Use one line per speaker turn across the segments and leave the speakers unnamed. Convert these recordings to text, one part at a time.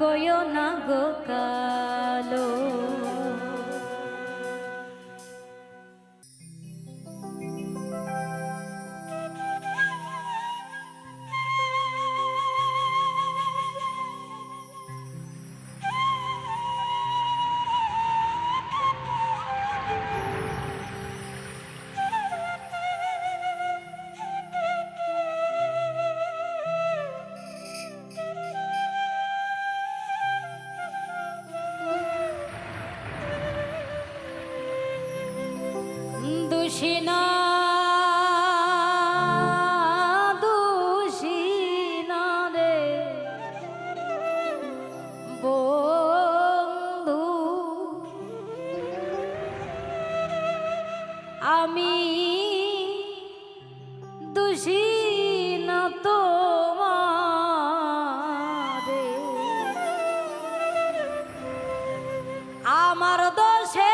কইও না গো কালো। দুশিনা দুশিনা রে বন্ধু, আমি দুশিনা তোমারে, আমার দোষে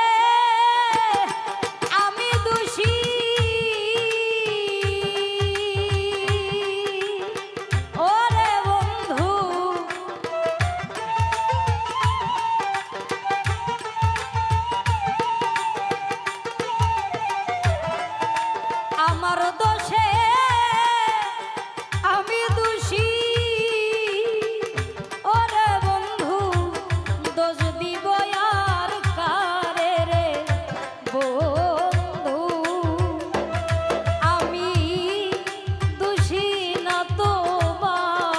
আমার দোষে আমি দোষী, ওরে বন্ধু দোষ দিব আর কারে রে বন্ধু, আমি দোষী না তোমার,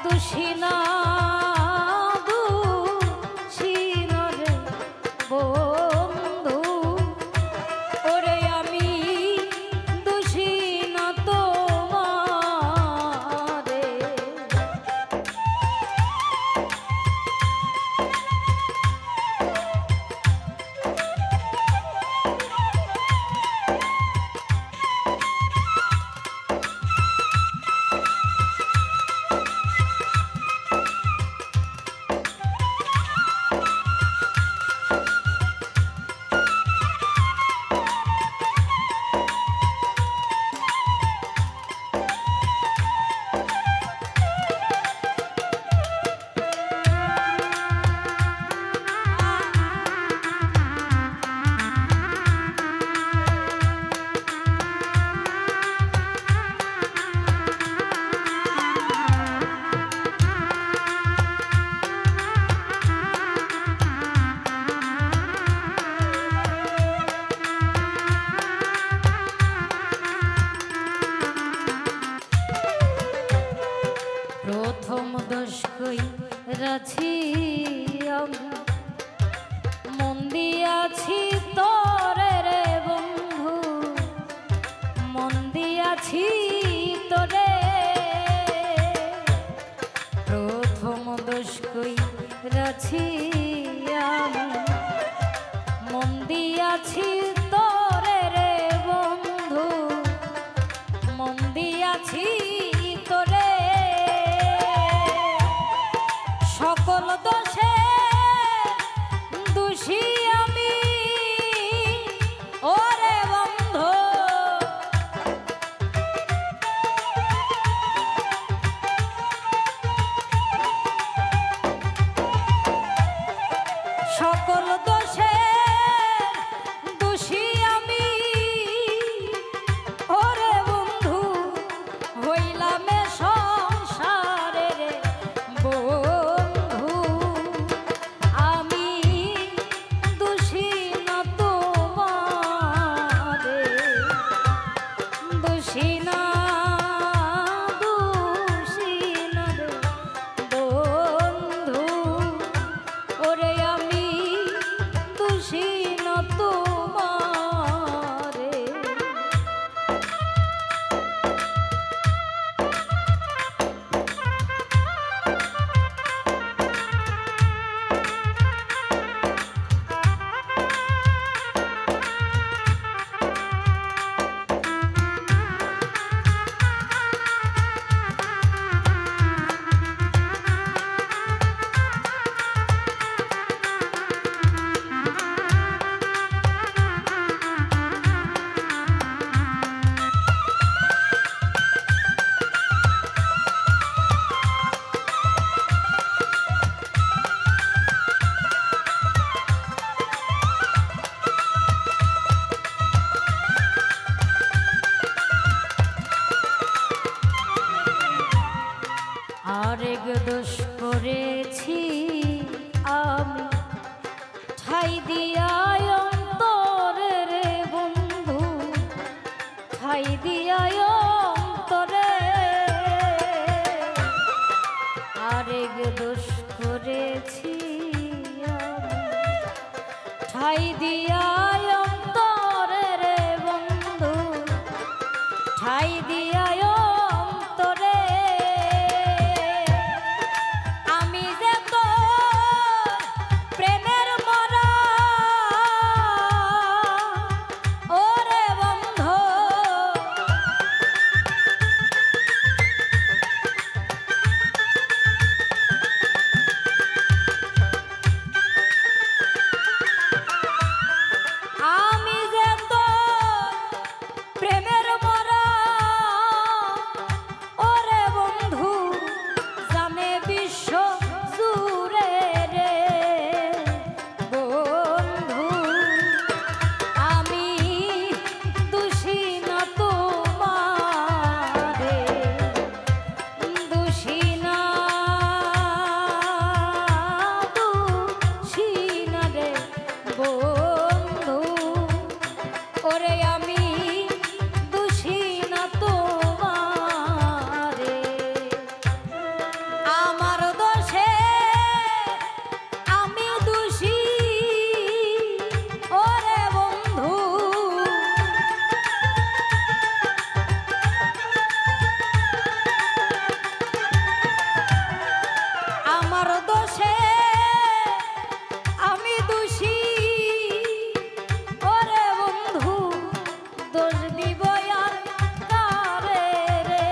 দোষী না দোষী না রে বন্ধু, ওরে আমি দোষী না তোমারে। দিয়াছি তোরে রে বন্ধু, মন দিয়াছি তোরে, প্রথম দোষ কইরাছি আমি, মন দিয়াছি তোরে রে বন্ধু, মন দিয়াছি তোরে, সকল দোষে দোষী আমি ওরে বন্ধু, সকল দোষে দোষী আমি ওরে বন্ধু, হইলাম সংসারের বন্ধু, আমি দোষী না তোমারে, দোষী না দোষী না রে বন্ধু, ওরে আমি দোষী না তোমারে। আরেক দোষ করেছি আমি, ঠাই দিয়ায় অন্তরে রে বন্ধু, ঠাই দিয়ায় অন্তরে, আরেক দোষ করেছি আমি, ঠাই দিয়ায় অন্তরে রে বন্ধু, ঠাই দিয়ায় অন্তরে, আমি যে তোর প্রেমের মরা ওরে বন্ধু, আমি যে তোর প্রেমের মরা ওরে বন্ধু, জানে বিশ্ব জুড়ে রে বন্ধু, আমি দোষী না তোমারে, দোষী না দোষী না রে বন্ধু, ওরে আমি দোষী না তোমারে, আমার দোষে আমি দোষী ওরে বন্ধু, আমার দোষে আমি দোষী ওরে বন্ধু, দোষ দিব আর কারে রে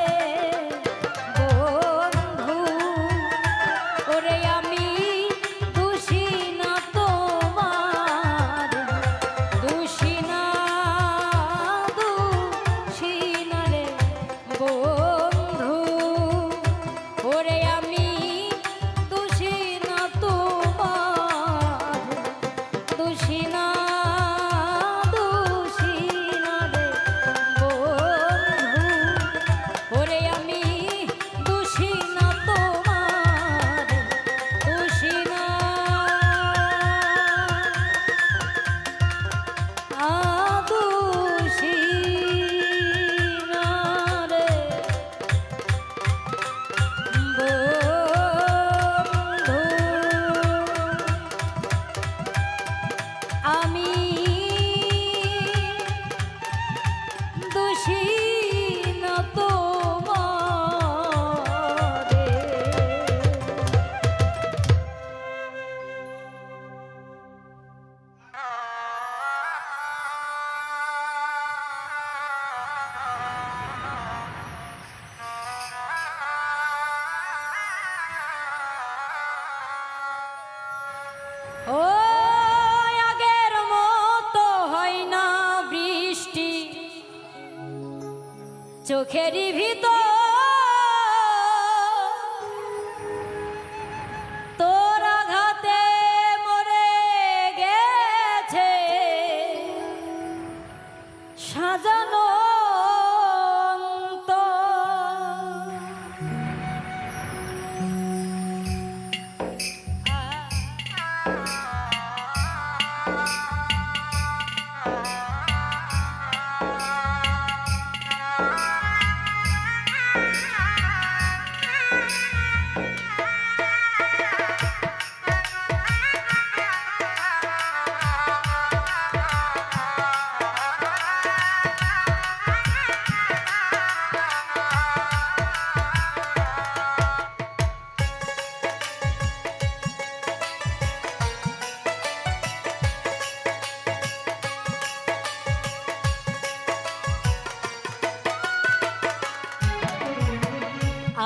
বন্ধু, ওরে আমি দোষী না তোমার, দোষী না দোষী না রে বন্ধু, ওরে আমি দোষী না তোমার, দোষী না দোষী না রে বন্ধু, ওরে আমি দোষী না তোমার, দোষী না দোষী না রে বন্ধু। আমি দোষী না তোমারে। ও আগের মতো হয় না বৃষ্টি চোখেরই ভিতর, তোর আঘাতে মরে গেছে সাজানো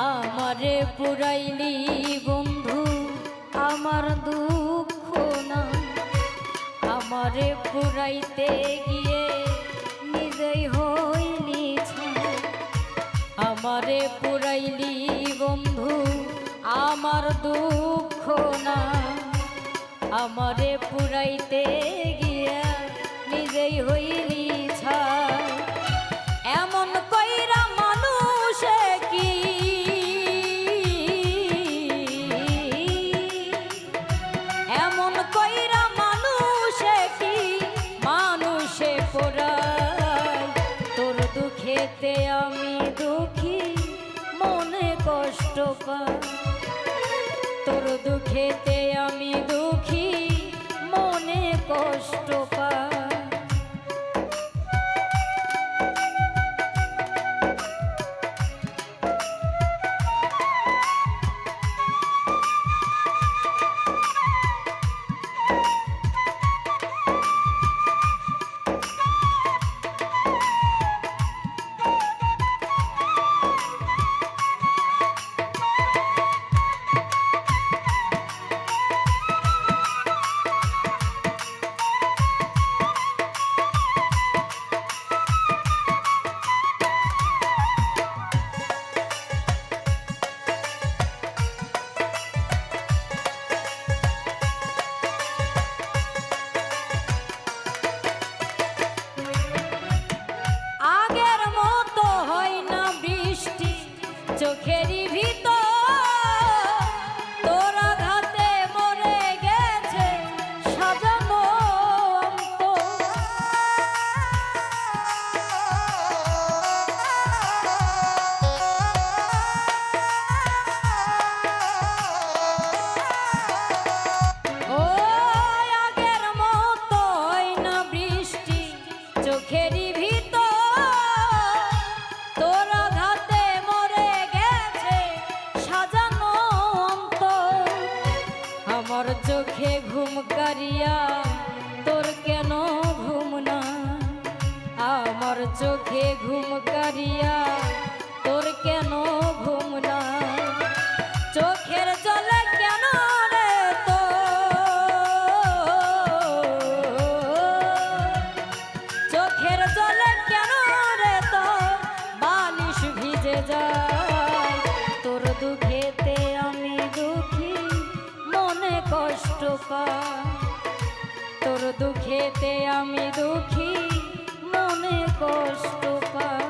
আমারে পুরাইলি বন্ধু আমার দুঃখ না, আমারে পুরাইতে গিয়ে নিজেই হইলি ছাই। আমারে পুরাইলি বন্ধু আমার দুঃখ না, আমারে পুরাইতে গিয়ে নিজেই হইলি ছাই। এমন কইরা মানুষে কি এমন কইরা মানুষে কি মানুষে পোড়ায়। তোর দুঃখেতে আমি দুঃখী মনে কষ্ট পাই, তোর দুঃখেতে আমি দুঃখী মনে কষ্ট পাই। চোখেরই ভিতর তোর আঘাতে মরে গেছে সাজানো ও আগের মতো হয় না বৃষ্টি চোখেরই ভিতর তোর আঘাতে মরে গেছে সাজানো অন্তর। আমার চোখে ঘুম কারিয়া তোর কেন ঘুম না, আমার চোখে ঘুম কারিয়া তোর কেন ঘুম না। চোখের জলে কেন রে তো চোখের জলে কেন রে তো বালিশ ভিজে যায়। তোর দুঃখেতে আমি দুঃখী মনে কষ্ট পাই, তোর দুঃখেতে আমি দুঃখী মনে কষ্ট পাই।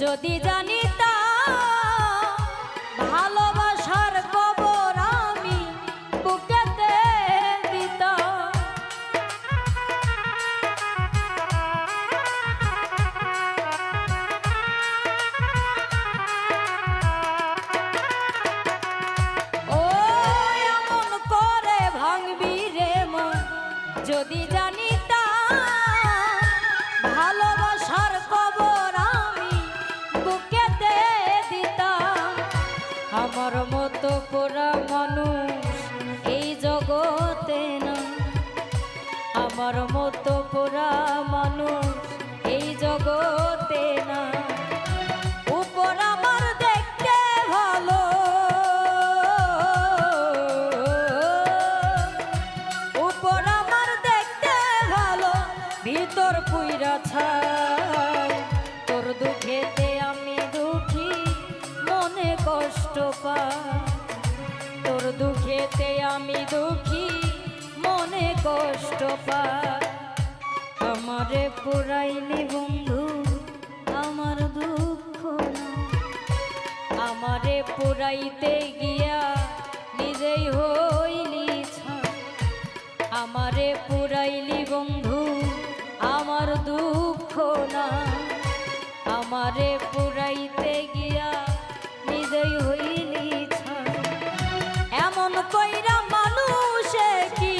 যদি জানিতাম ভালোবাসার কবর আমি বুকেতে দিতাম। ও এমন করে ভাঙবি রে মন যদি জানিতাম ভালোবাসার কবর আমি বুকেতে দিতাম। আমার মতো পোড়া মানুষ এই জগতে না, আমার মতো পোড়া মানুষ এই জগতে না। উপর আমার দেখতে ভালো, উপর আমার দেখতে ভালো, ভিতর পুইরা ছাই। তোর দুঃখেতে আমি দুঃখী, মনে কষ্ট পাই। তোর দুঃখেতে আমি দুঃখী, মনে কষ্ট পাই। আমারে পুরাইলি বন্ধু আমার দুঃখ না, আমারে পুরাইতে গিয়া নিজেই হইলি ছাই। আমারে পুরাইলি বন্ধু আমার দুঃখ না, আমারে পুরাইতে গিয়া নিজেই হইলি ছাই। এমন কইরা মানুষে কি,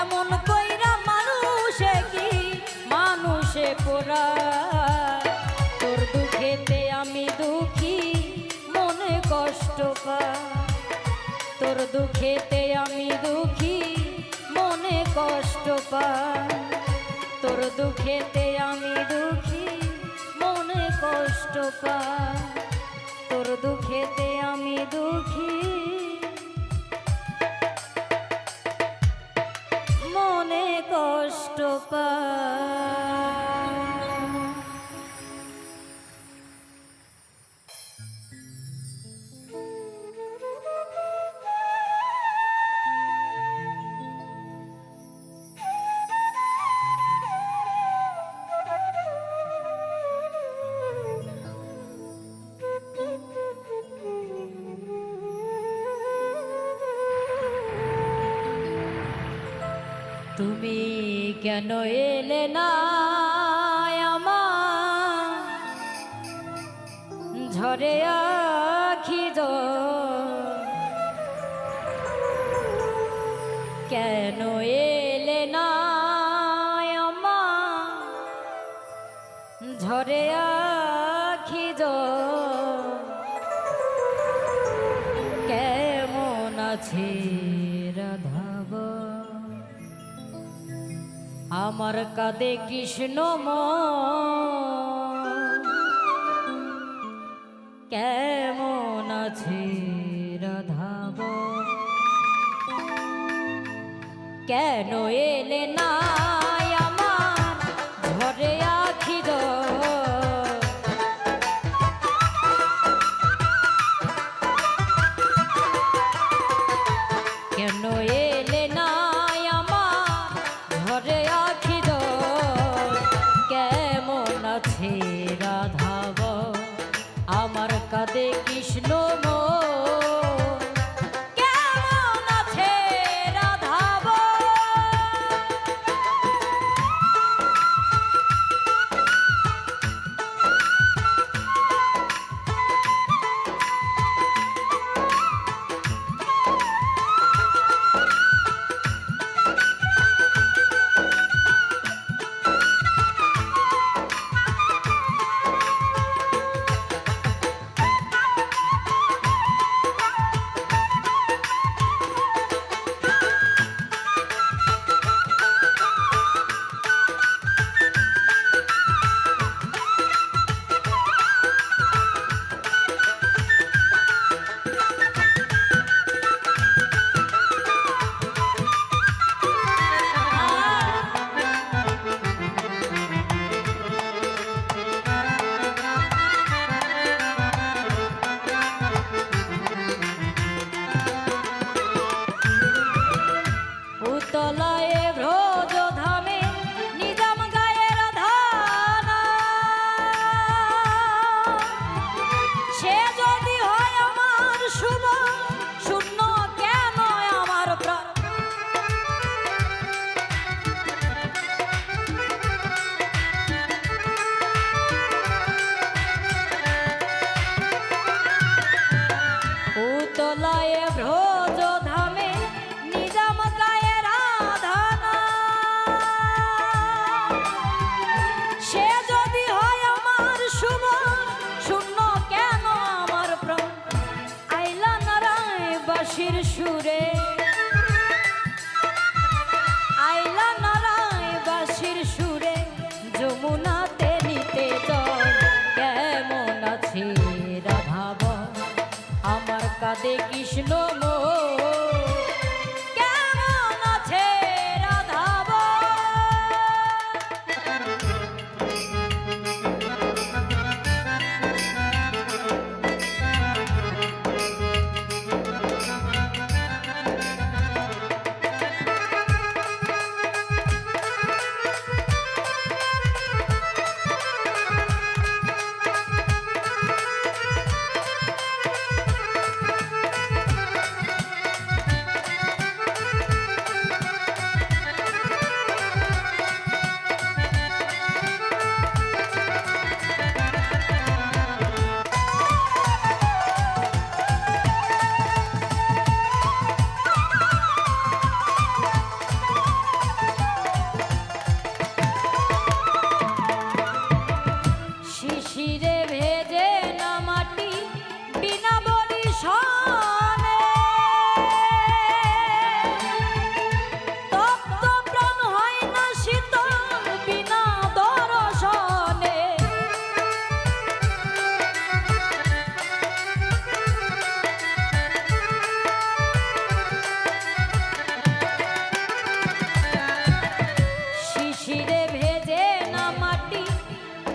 এমন কইরা মানুষে কি মানুষে পোড়ায়। তোর দুঃখেতে আমি দুঃখী, মনে কষ্ট পাই। তোর দুঃখেতে আমি দুঃখী, মনে কষ্ট পাই। তোর দুঃখেতে আমি দুঃখী, মনে কষ্ট পাই। তোর দুঃখেতে আমি দুঃখী, মনে কষ্ট পাই। তুমি কেন এলে না আমার ঝরে আখি জল, কেন এলে না আমার ঝরে আখি জল। কেমন আছে রাধাব আমার কাঁদে কৃষ্ণ মন, কেমন আছে রাধাব। কেন এলে না আমার ঝরে আখি জল, কেন এলে না আমার ঝরে আখি জল। কেমন আছে রাধাব আমার কাঁদে কৃষ্ণ মন, কেমন আছে রাধাব। কাঁদে কৃষ্ণ মোর কেমন আছে রাধাব শিশিরে ভেজে না মাটি বিনা বরিশানে তপ্ত প্রাণ হয় না শীতল বিনা দর্শনে শিশিরে ভেজে না মাটি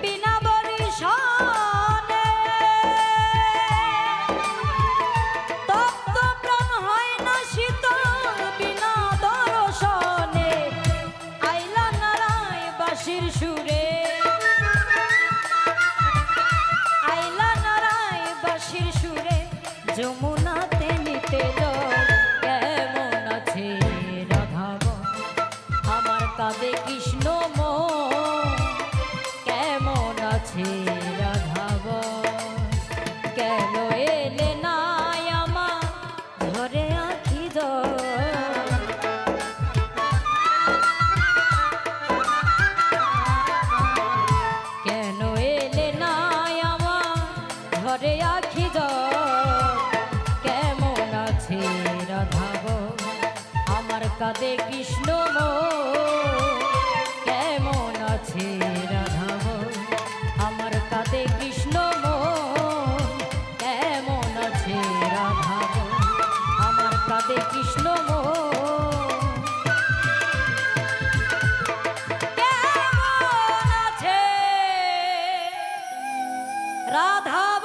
বিনা বরিশানে তপ্ত প্রাণ হয় না শীতল বিনা দর্শনে আইলা নারায় বাঁশির সুরে আইলা নারায় বাঁশির সুরে যমুনাতে নিতে জল কেমন আছে রাধাব আমার কাঁদে কৃষ্ণ মোর কেমন আছে রাধাব কেন এলে না আমার ধরে আঁখি জল কেন এলে না আমার ধরে আঁখি জল কেমন আছে রাধাব আমার কাঁদে কৃষ্ণ মোর কেমন আছে রাধাব আমার কাঁদে কৃষ্ণ মোর কেমন আছে রাধাব আমার কাঁদে কৃষ্ণ মোর কেমন আছে রাধাব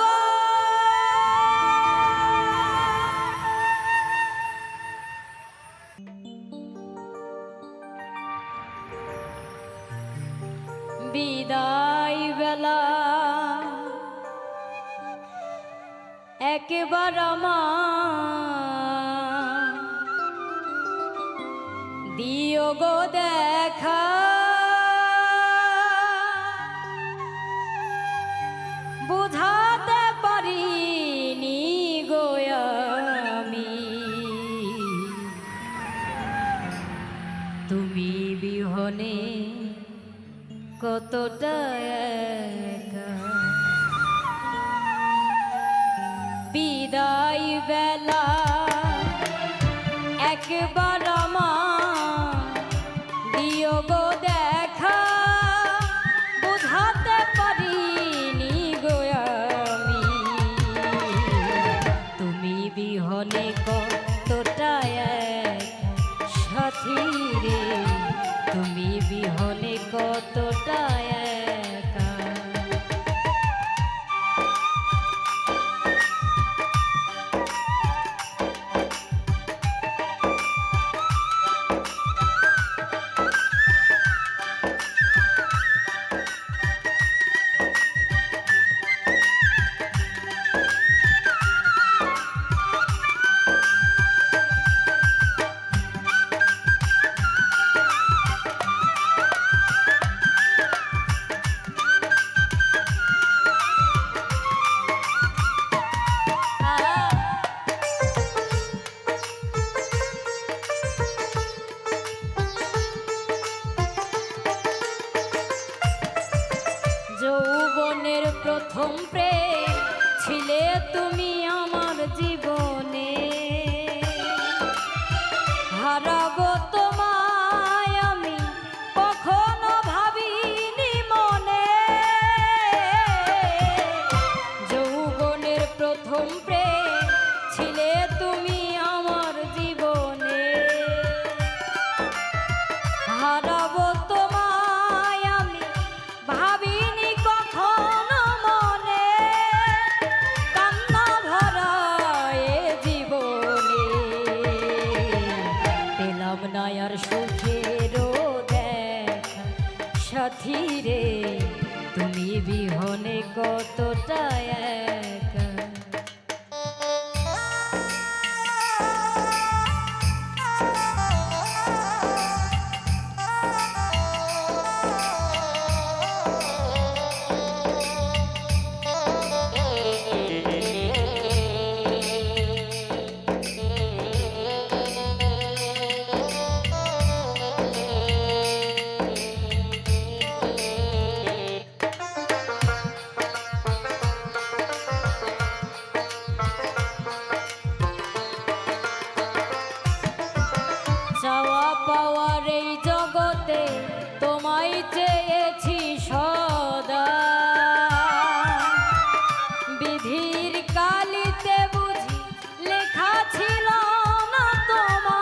বিদায় বেলা একবার আমার দিও গো দেখা বুঝাতে পারিনি গো আমি তুমি বিহনে কতটা একা বিদায় বেলা একবার আমার দিও গো দেখা বুঝাতে পারিনি গো আমি তুমি বিহনে কতটা একা সাথী রে তুমি বিহনে কতটা একা হারাবো তোমায় আমি ভাবিনি কখনো মনে, কান্না ভরা এ জীবনে পেলাম না আর সুখেরও দেখা। সাথী রে তুমি বিহনে কতটা একা। চাওয়া পাওয়ার এই জগতে তোমায় চেয়েছি সদা, বিধির কালিতে বুঝি লেখা ছিল না তোমার।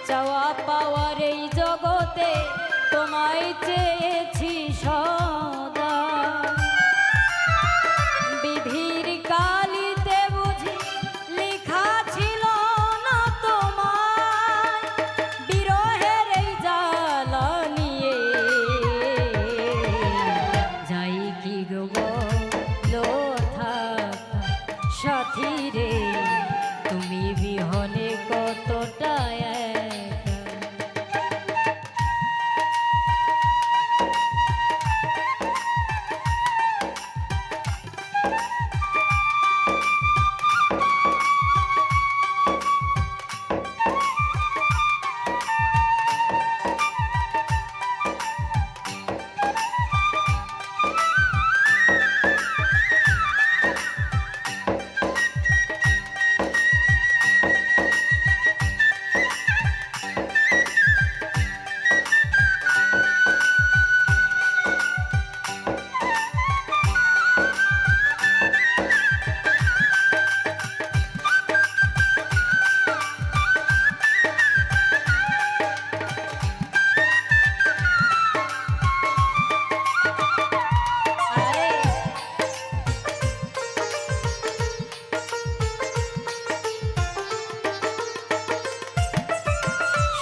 চাওয়া পাওয়ার এই জগতে তোমায় চেয়েছি সদা, বিধির কালিতে বুঝি লেখা ছিল না তোমায়। বিরহের এই জ্বালা নিয়ে যাই কি গো বলো থাকা। সাথী রে তুমি বিহনে কতটা একা।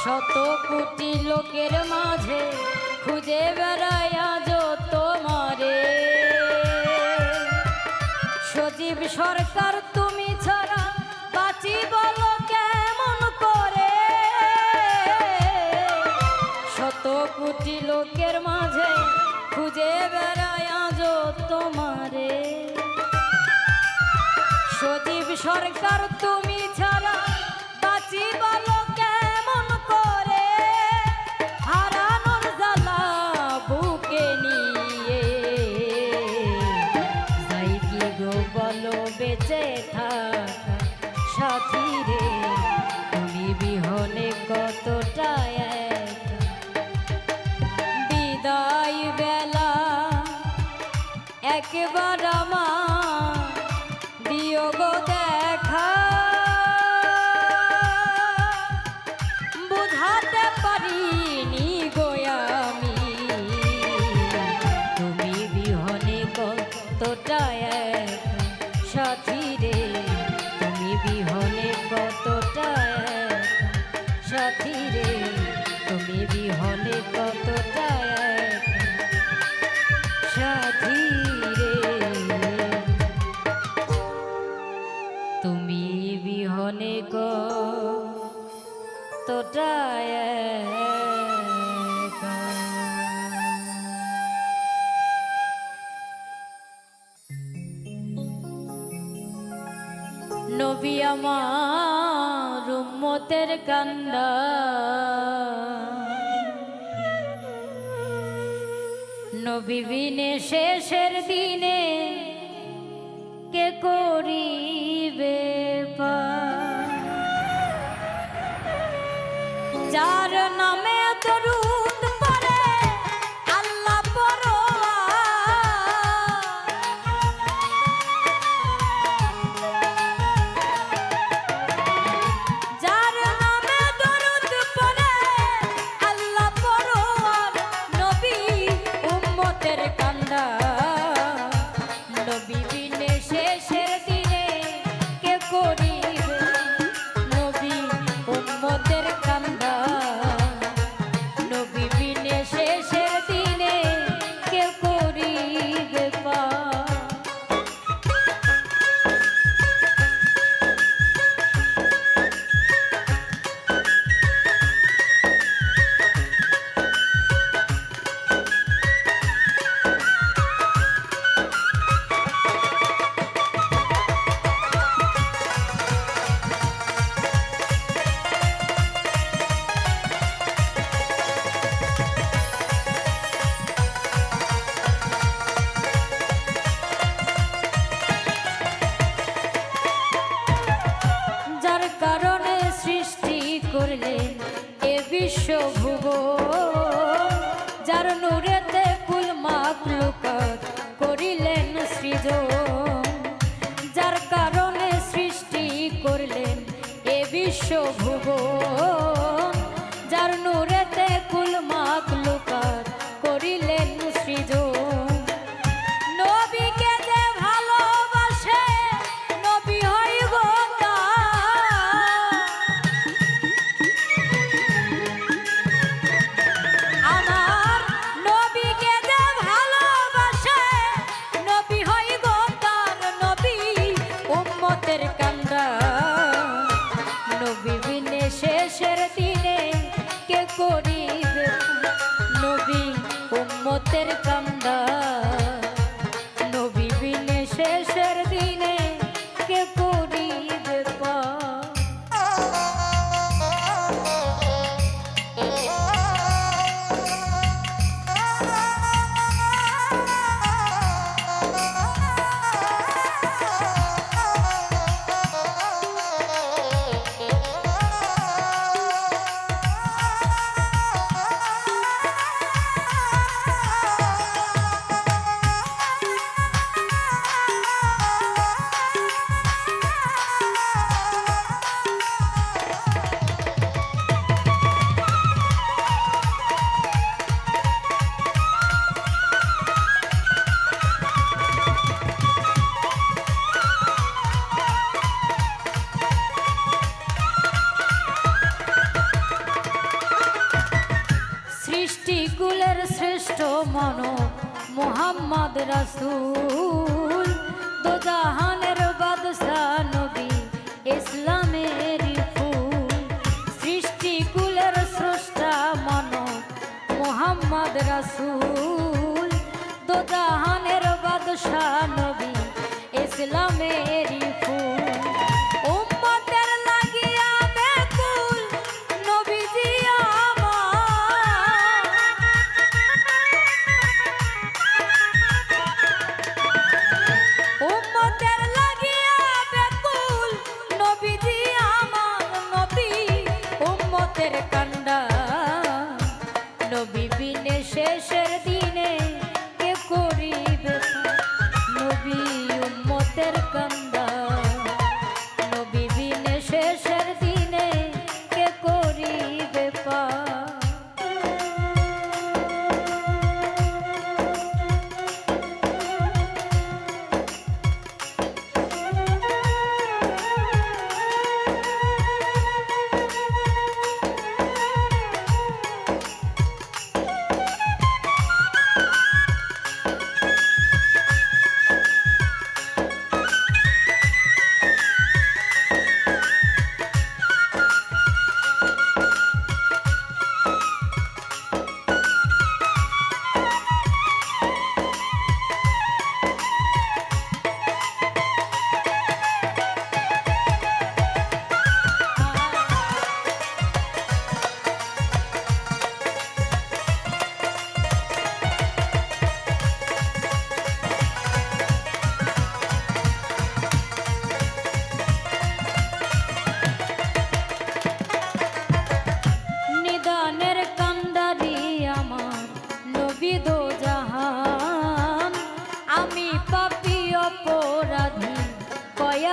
শত কোটি লোকের মাঝে খুঁজে বেড়াই আজ তোমারে, সজীব সরকার তুমি ছাড়া বাঁচি বলো কেমন করে। শত কোটি লোকের মাঝে খুঁজে বেড়াই আজ তোমারে, সজীব সরকার তুমি ছাড়া বাঁচি বলো কেমন করে। হারানোর জ্বালা বুকে নিয়ে যাই কি গো বলো বেঁচে থাকা। সাথী রে তুমি বিহনে কতটা একা। বিদায় বেলা একবার আমার দিও গো দেখা, বুঝাতে পারিনি গো আমি তুমি বিহনে কতটা একা। সাথী রে তুমি বিহনে কতটা একা। সাথী রে তুমি বিহনে কতটা একা। সাথী রে তুমি বিহনে কতটা একা। নবী আমার উম্মতের কান্না, নবী বিনে শেষের দিনে কে করিবে পার। যার নামে দরুদ পড়ে আল্লাহ পরোয়া, যার নামে দরুদ পড়ে বিশ্বভুব যার নূরেতে কুল মাখলুকাত করিলেন সৃজন, যার কারণে সৃষ্টি করলেন এ বিশ্বভুব, যার নূরেতে কুল মাখলুকাত করিলেন সৃজন। নবীকে যে ভালোবাসে নবী হয় গো আমার, নবীকে যে ভালোবাসে নবী হয় গো তার, নবী উম্মতের কান্ডা, নবী বিনে শেষের দিনে কে করিবে, নবী উম্মতের কান্ডা, নবী বিনে শেষের দিনে কে করিবে পার। সৃষ্টিকুলের শ্রেষ্ঠ মানব মুহাম্মদ রাসূল, দোজাহানের বাদশাহ নবী ইসলামের ফুল। সৃষ্টিকুলের স্রষ্টা মানব মুহাম্মদ রাসূল, দোজাহানের বাদশাহ নবী ইসলামের ফুল। উম্মতের লাগিয়া বেকুল নবীজি উম্মতের লাগিয়া বেকুল নবীজি আমার, নবী উম্মতের কান্ডা, নবী বিনে শেষের দিনে কে করিবে, নবী উম্মতের কান্ডা, নবী বিনে শেষের দিনে কে করিবে পার।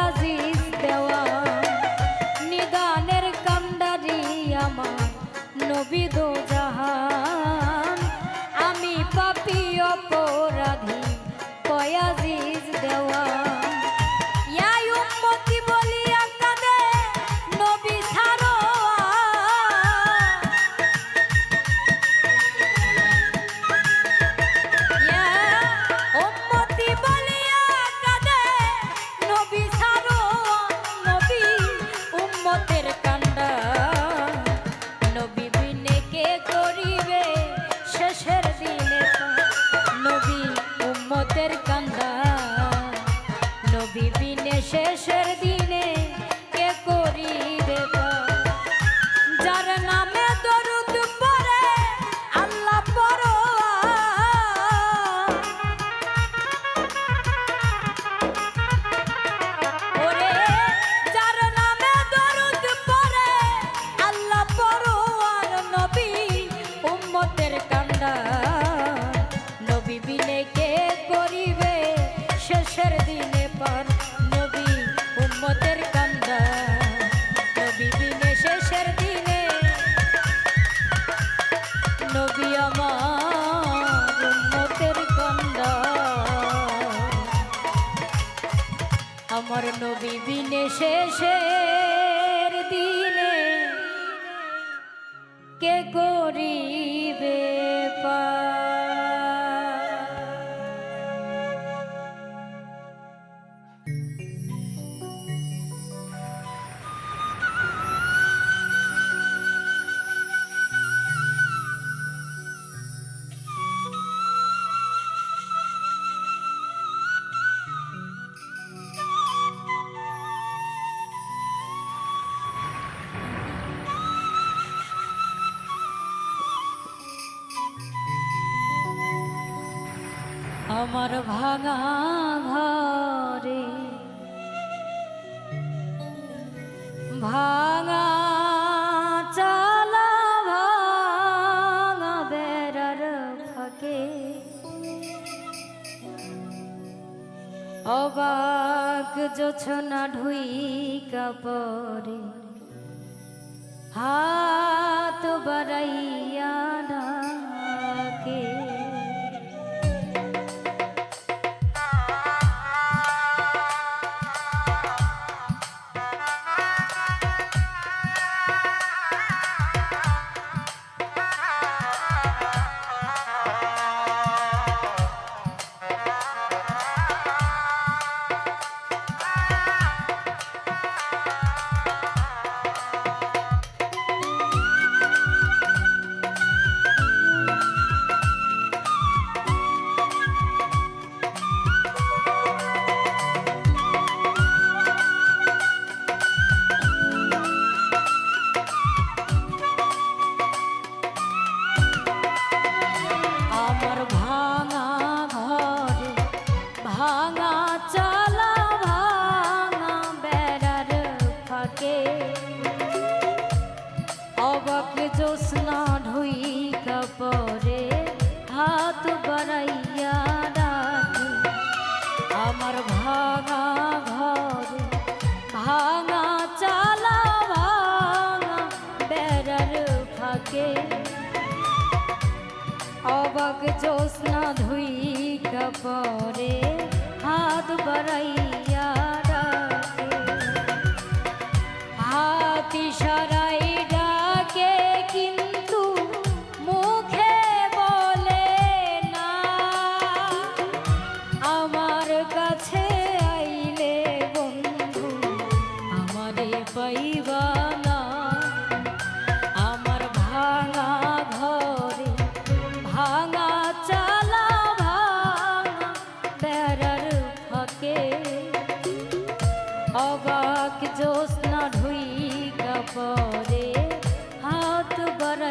আজিজ দেওয়া নিদানের কান্ডারি আমার নবী দো জাহান, আমি পাপী অপরাধী কয় আজিজ দেওয়া। ইয়া উম্মতি বলিয়া কাঁদে নবী ছাড়ো, ইয়া উম্মতি বলিয়া কাঁদে নবী ছাড়ো, নবী উম্মতের কান্ডা, নবী বিনে কে আমার উম্মতের কন্যা আমার নবী বিনে শেষের দিনে কে করিবে আমার ভাঙা ঘরে ভাঙা চালা ভাঙা বেড়ার ফাঁকে অবাক জোছনা ঢুইকা পরে হাত বাড়াইয়া ডাকে জোৎস্না ঢুইকা পরে হাত বাড়াইয়া ডাকে আমার ভাঙা ঘরে ভাঙা চালা ভাঙা বেড়ার ফাঁকে অবাক জোৎস্না ঢুইকা পরে হাত বাড়াইয়া ডাকে হাত ইশারায় ডাকে কিন্তু মুখে বলে না আমার কাছে আইলে বন্ধু আমারে পাইবা না আমার ভাঙা ঘরে ভাঙা চালা ভাঙা বেড়ার ফাঁকে অবাক জোৎস্না ঢুইকা পরে হাত বাড়া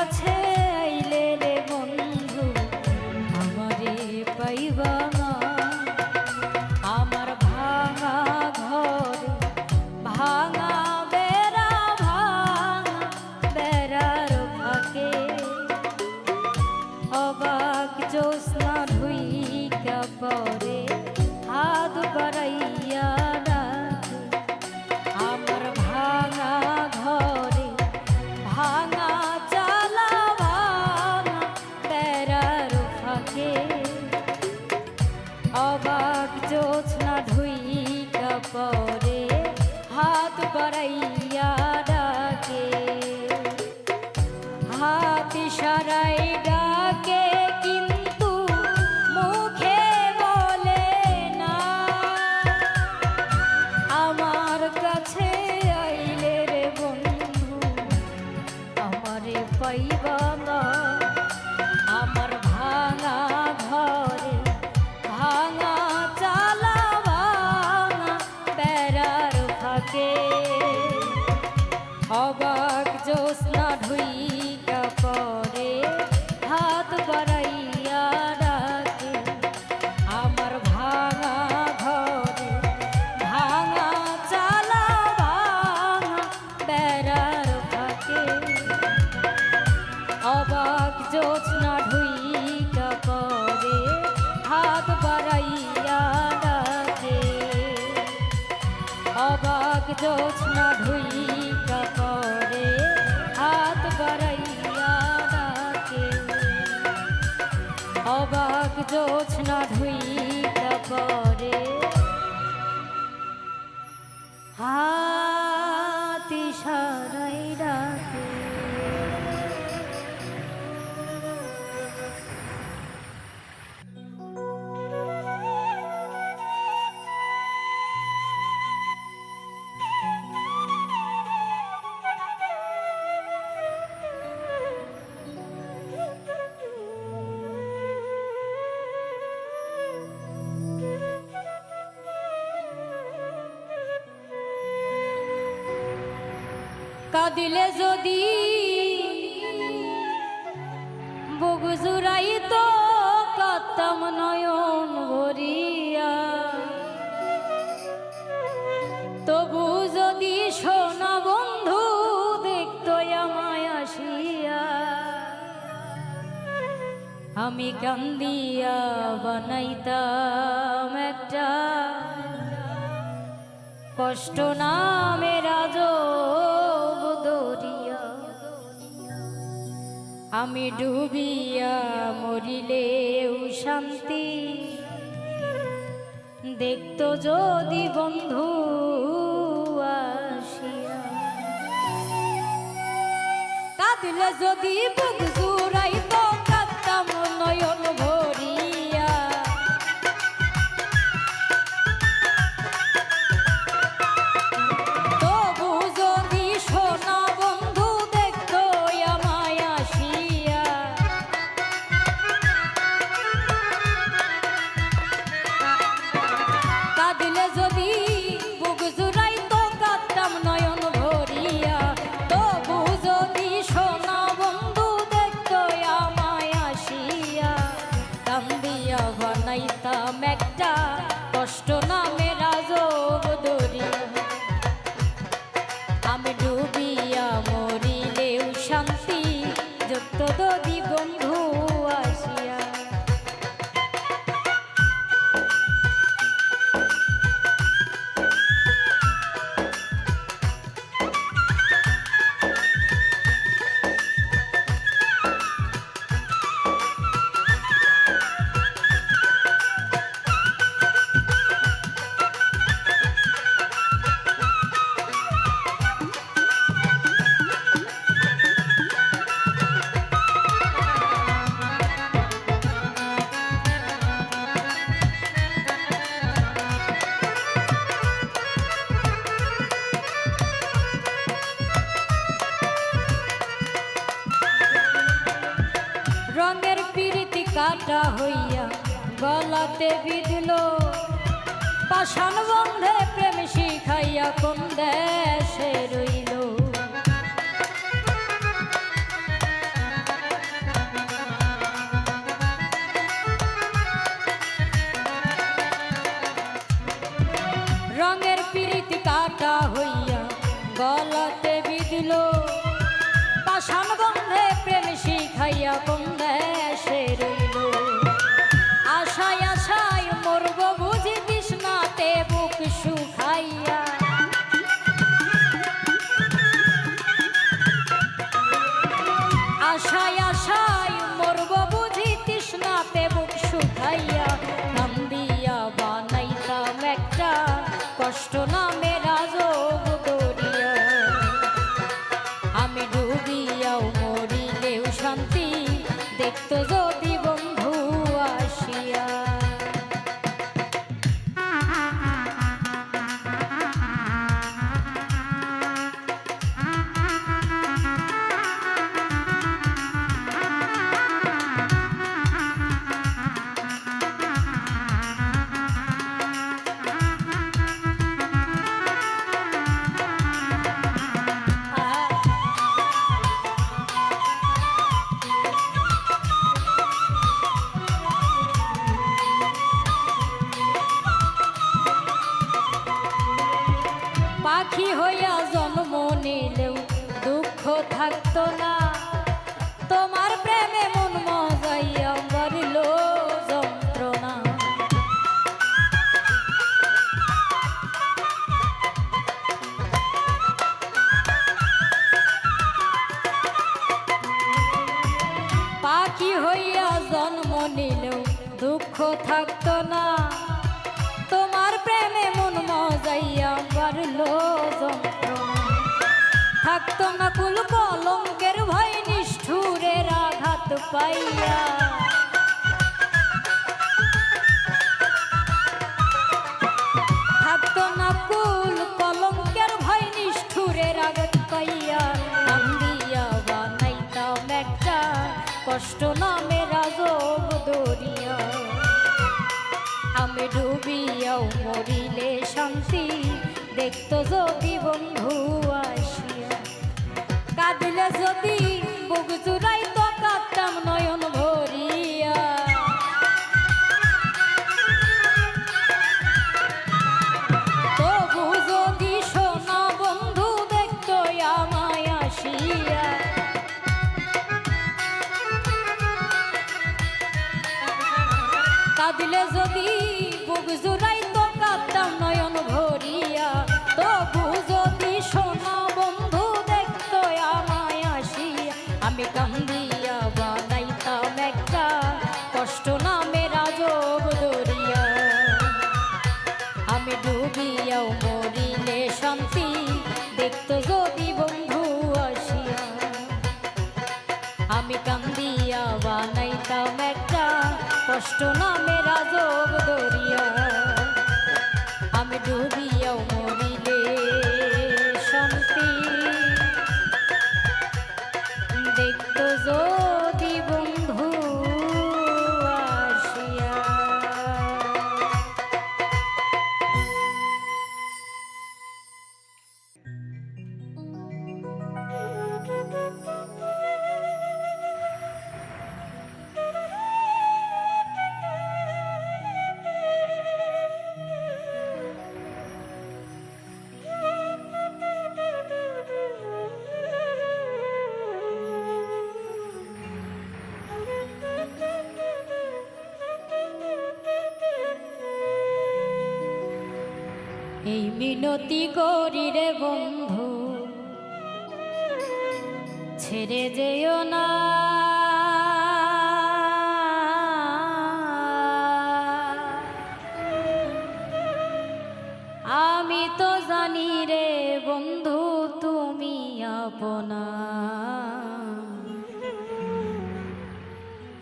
কাছে আইলে রে বন্ধু আমারে পাইবা না আমার ভাঙা ঘর ভাঙা বেড়া ভাঙা বেড়ার ফাঁকে অবাক জ্যোৎস্না ঢুইকা পরে হাত বাড়াইয়া ডাকে আমার ভাঙা ঘরে ভাঙা চালা ভাঙা বেড়ার ফাঁকে অবাক জ্যোৎস্না ঢুইকা পরে হাত বাড়াইয়া ডাকে হাত ইশারায় ডাকে কিন্তু মুখে বলে না আমার কাছে আইলে রে বন্ধু আমারে পাইবা না আমার ভাঙা ঘরে ভাঙা চালা ভাঙা বেড়ার ফাঁকে অবাক জ্যোৎস্না ঢুইকা পরে হাত বাড়াইয়া ডাকে আমার ভাঙা ঘরে ভাঙা চালা ভাঙা বেড়ার ফাঁকে অবাক জ্যোৎস্না ঢুইকা পরে হাত বাড়াইয়া ডাকে অবাক জ্যোৎস্না ঢুইকা পরে হাত বাড়াইয়া ডাকে অবাক জ্যোৎস্না ঢুইকা পরে হাত ইশারায় ডাকে কাঁদিলে যদি বুক জুড়াইত কাঁদতাম নয়ন ভরিয়া তবু যদি সোনা বন্ধু দেখতো আমায় আসিয়া আমি কান্দিয়া বানাইতাম একটা কষ্ট নামের আজব দরিয়া আমি ডুবিয়া মরিলেও শান্তি দেখতো যদি বন্ধু আসিয়া কাঁদিলে যদি বুক জুড়াইতো কাঁদতাম নয়ন ভরিয়া বানাইতাম একটা কষ্ট নামের আজব দরিয়া আমি ডুবিয়া মরিলেও শান্তি যত যদি বন্ধু আসিয়া রঙের পিরিতি কাটা হইয়া গলাতে বিঁধল পাষাণ বন্ধে প্রেম শিখাইয়া কোন দেশে রইল রঙের পিরিতি কাটা হইয়া গলাতে বিদিল পাষাণ বন্ধে প্রেম শিখাইয়া কোন দেশে রইল আশায় আশায় মরব বুঝি তৃষ্ণাতে বুক শুকাইয়া আশায় আশায় মরব বুঝি তৃষ্ণাতে বুক শুকাইয়া নাম দিয়া বানাইতাম একটা কষ্ট নামে রাজব দরিয়া আমি ডুবিয়াও মরিলেও শান্তি দেখতো যদি বন্ধু আসিয়া পাখি হইয়া জন্ম নিলেও দুঃখ থাকতো না তোমার প্রেমে মন মজাইয়া বাড়িল যন্ত্রণা পাখি হইয়া জন্ম নিলেও দুঃখ থাকতো না তোমার প্রেমে মন মজাইয়া বাড়ল যন্ত্রণা থাকতো না কুল কলঙ্কের ভয় নিষ্ঠুরের আঘাত পাইয়া থাকতো না কুল কলঙ্কের ভয় নিষ্ঠুরের আঘাত পাইয়া নাম দিয়া বানাইতাম একটা কষ্ট নামে রাজব দরিয়া আমি ডুবিয়াও মরিলে শান্তি দেখতো যদি বন্ধু আসিয়া কাঁদিলে যদি বুক জুড়াইতো কাঁদতাম নয়ন ভরিয়া তবু যদি সোনা বন্ধু দেখতো আমায় আসিয়া কাঁদিলে যদি বুক জুড়াইতো কাঁদতাম নয়ন ভরিয়া তবু যদি সোনা বন্ধু দেখতো আমায় আসিয়া আমি কান্দিয়া বানাইতাম একটা কষ্ট নামে রাজব দরিয়া আমি ডুবিয়াও মরিলে শান্তি দেখতো যদি বন্ধু আসিয়া আমি কান্দিয়া বানাইতাম একটা কষ্ট নামে রাজব দরিয়া আমি ডুবিয়াও মরিলে শান্তি দেখতো যদি বন্ধু আসিয়া এই মিনতি করি রে বন্ধু ছেড়ে যেও না আমি তো জানি রে বন্ধু তুমি আপনা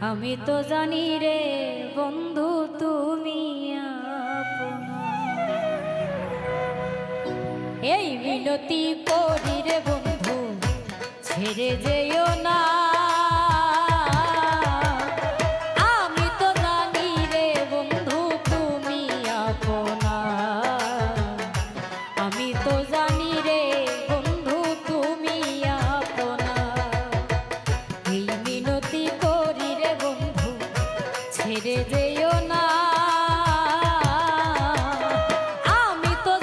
আমি তো জানি রে বন্ধু তুমি আপনা এই মিনতি করি রে বন্ধু ছেড়ে যেও না আমি তো জানি রে বন্ধু তুমি আপনা আমি তো জানি রে বন্ধু তুমি আপনা এই মিনতি করি রে বন্ধু ছেড়ে যেও না আমি তো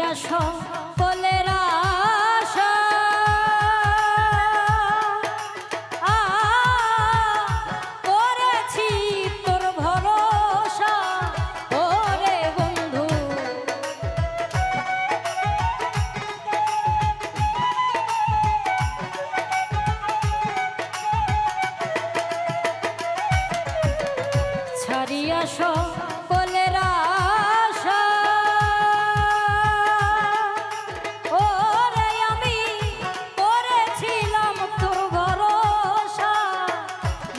ছাড়িয়া সকলের আশা করেছি তোর ভরসা ওরে বন্ধু। ছাড়িয়া সকলের আশা ওরে আমি করেছিলাম তোর ভরসা,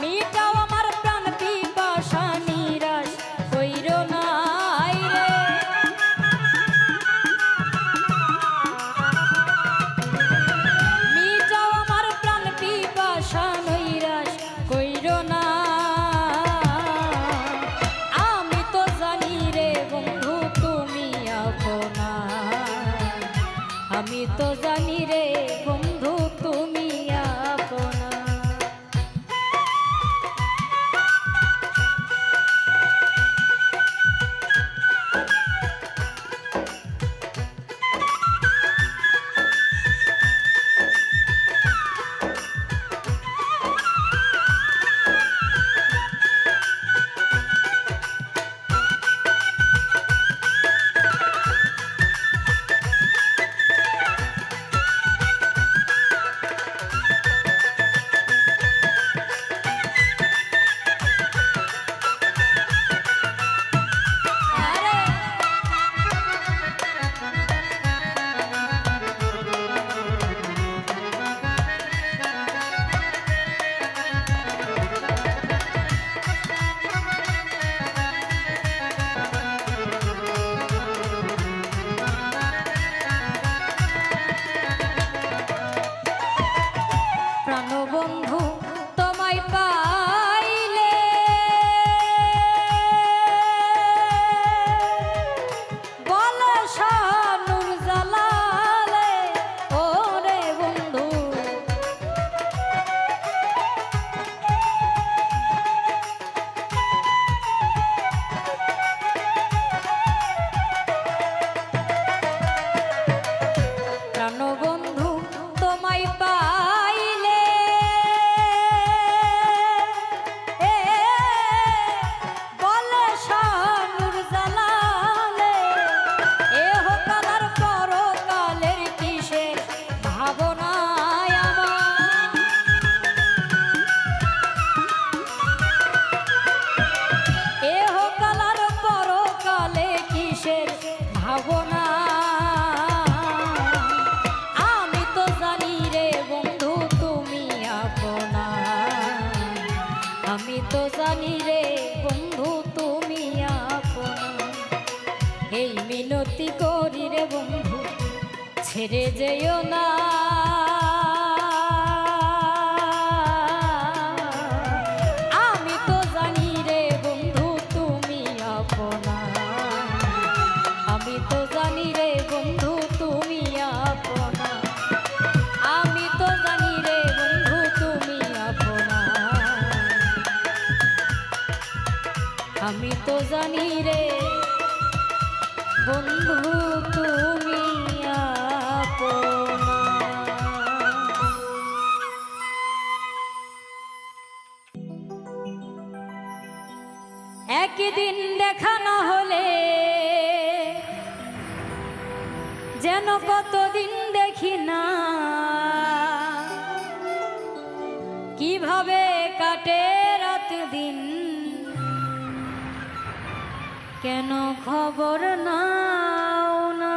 মিটাও আমার প্রাণ পিপাসা নিরাশ কইরো নাই রে। মিটাও আমার প্রাণ পিপাসা নিরাশ কইরো না। আমি তো জানি রে বন্ধু তুমি আপনা। প্রাণবন্ধু তোমায় পাইলে বলে শানুর জালালে ওরে বন্ধু। প্রাণবন্ধু তোমায় পাইলে বলে শানুর জালালে এহ কালার পরকালের কিসের ভাবনায় আমার। এহ কালার পরকালে কিসের ভাবনা। আমি তো জানি রে বন্ধু তুমি আপনা। আমি তো জানি রে বন্ধু তুমি আপনা। এই মিনতি করি রে বন্ধু ছেড়ে যেও না। আমি তো জানি রে বন্ধু তুমি আপনা। আমি তো জানি রে বন্ধু তুমি আপনা। আমি তো জানি রে বন্ধু তুমি আপনা। আমি তো জানি রে বন্ধু তুমি আপনা। একদিন দেখা না হলে যেন কতদিন দেখি না। কিভাবে কাটে রাত দিন কেন খবর নাও না।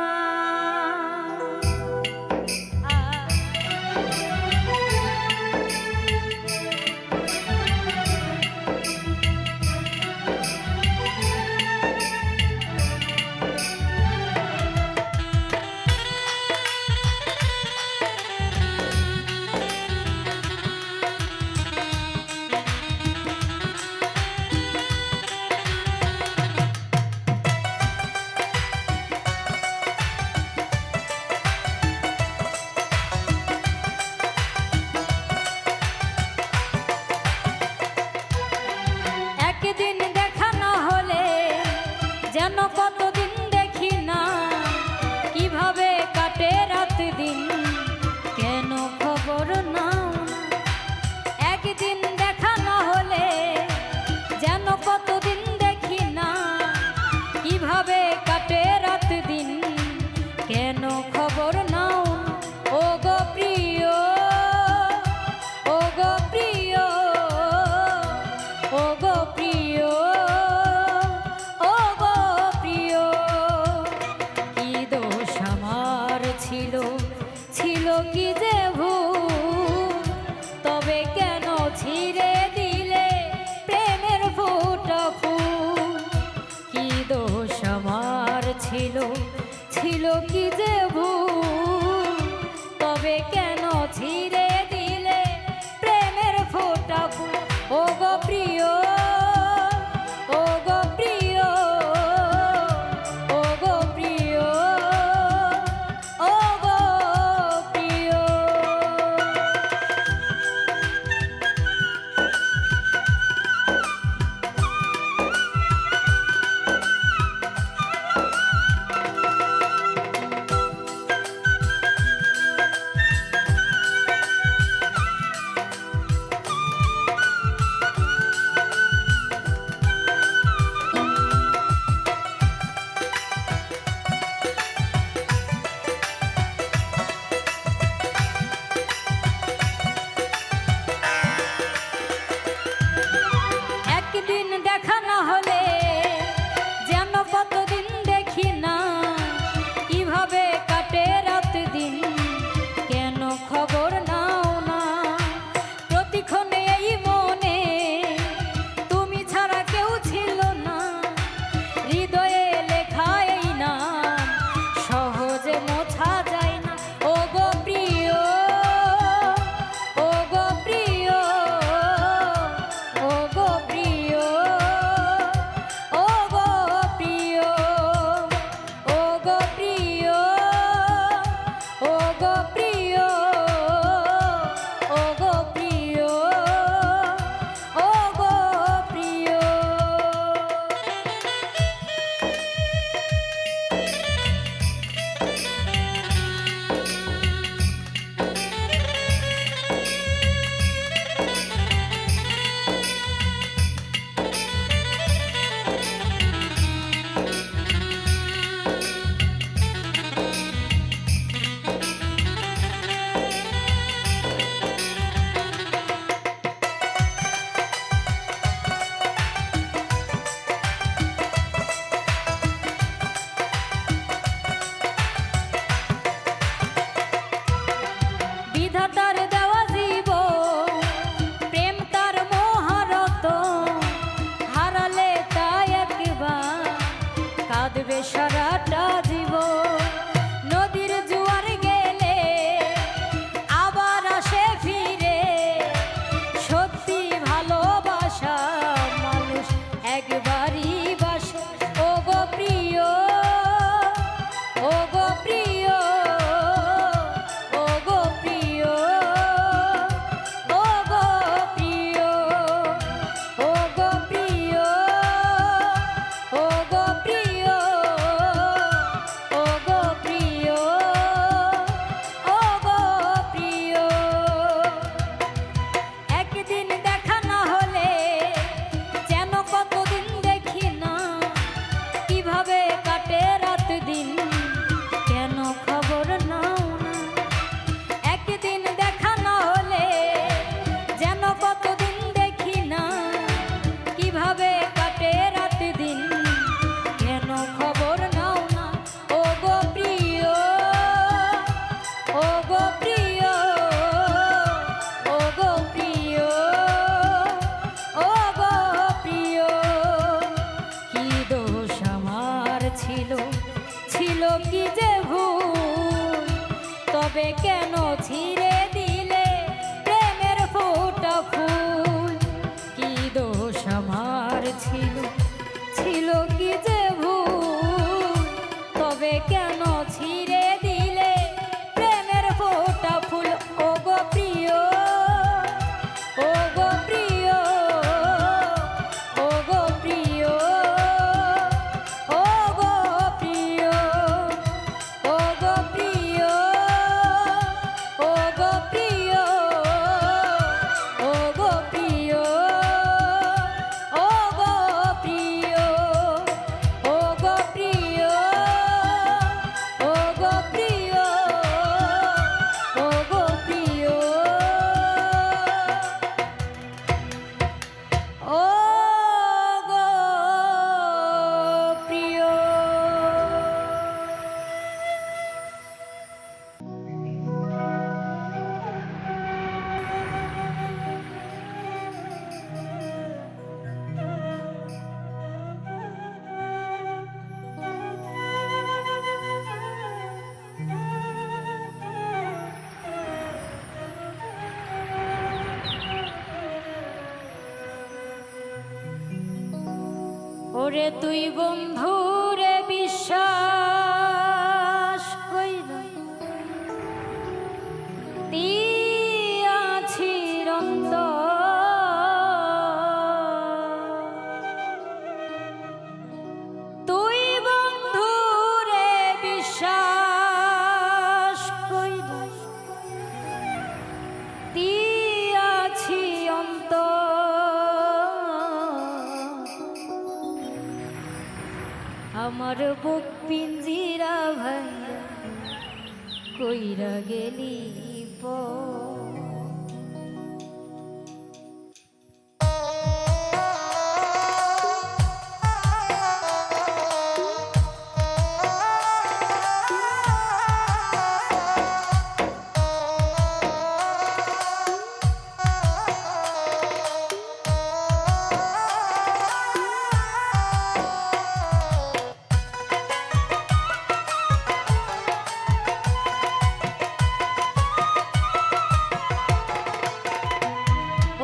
ওরে তুই বন্ধুরে বিশ্বাস কইরা দিয়াছি অন্তর, তুই বন্ধুরে বিশ্বাস কইরা দিয়াছি অন্তর, আমার বুক পিঞ্জিরা ভাঙা কইরা গেলি পর।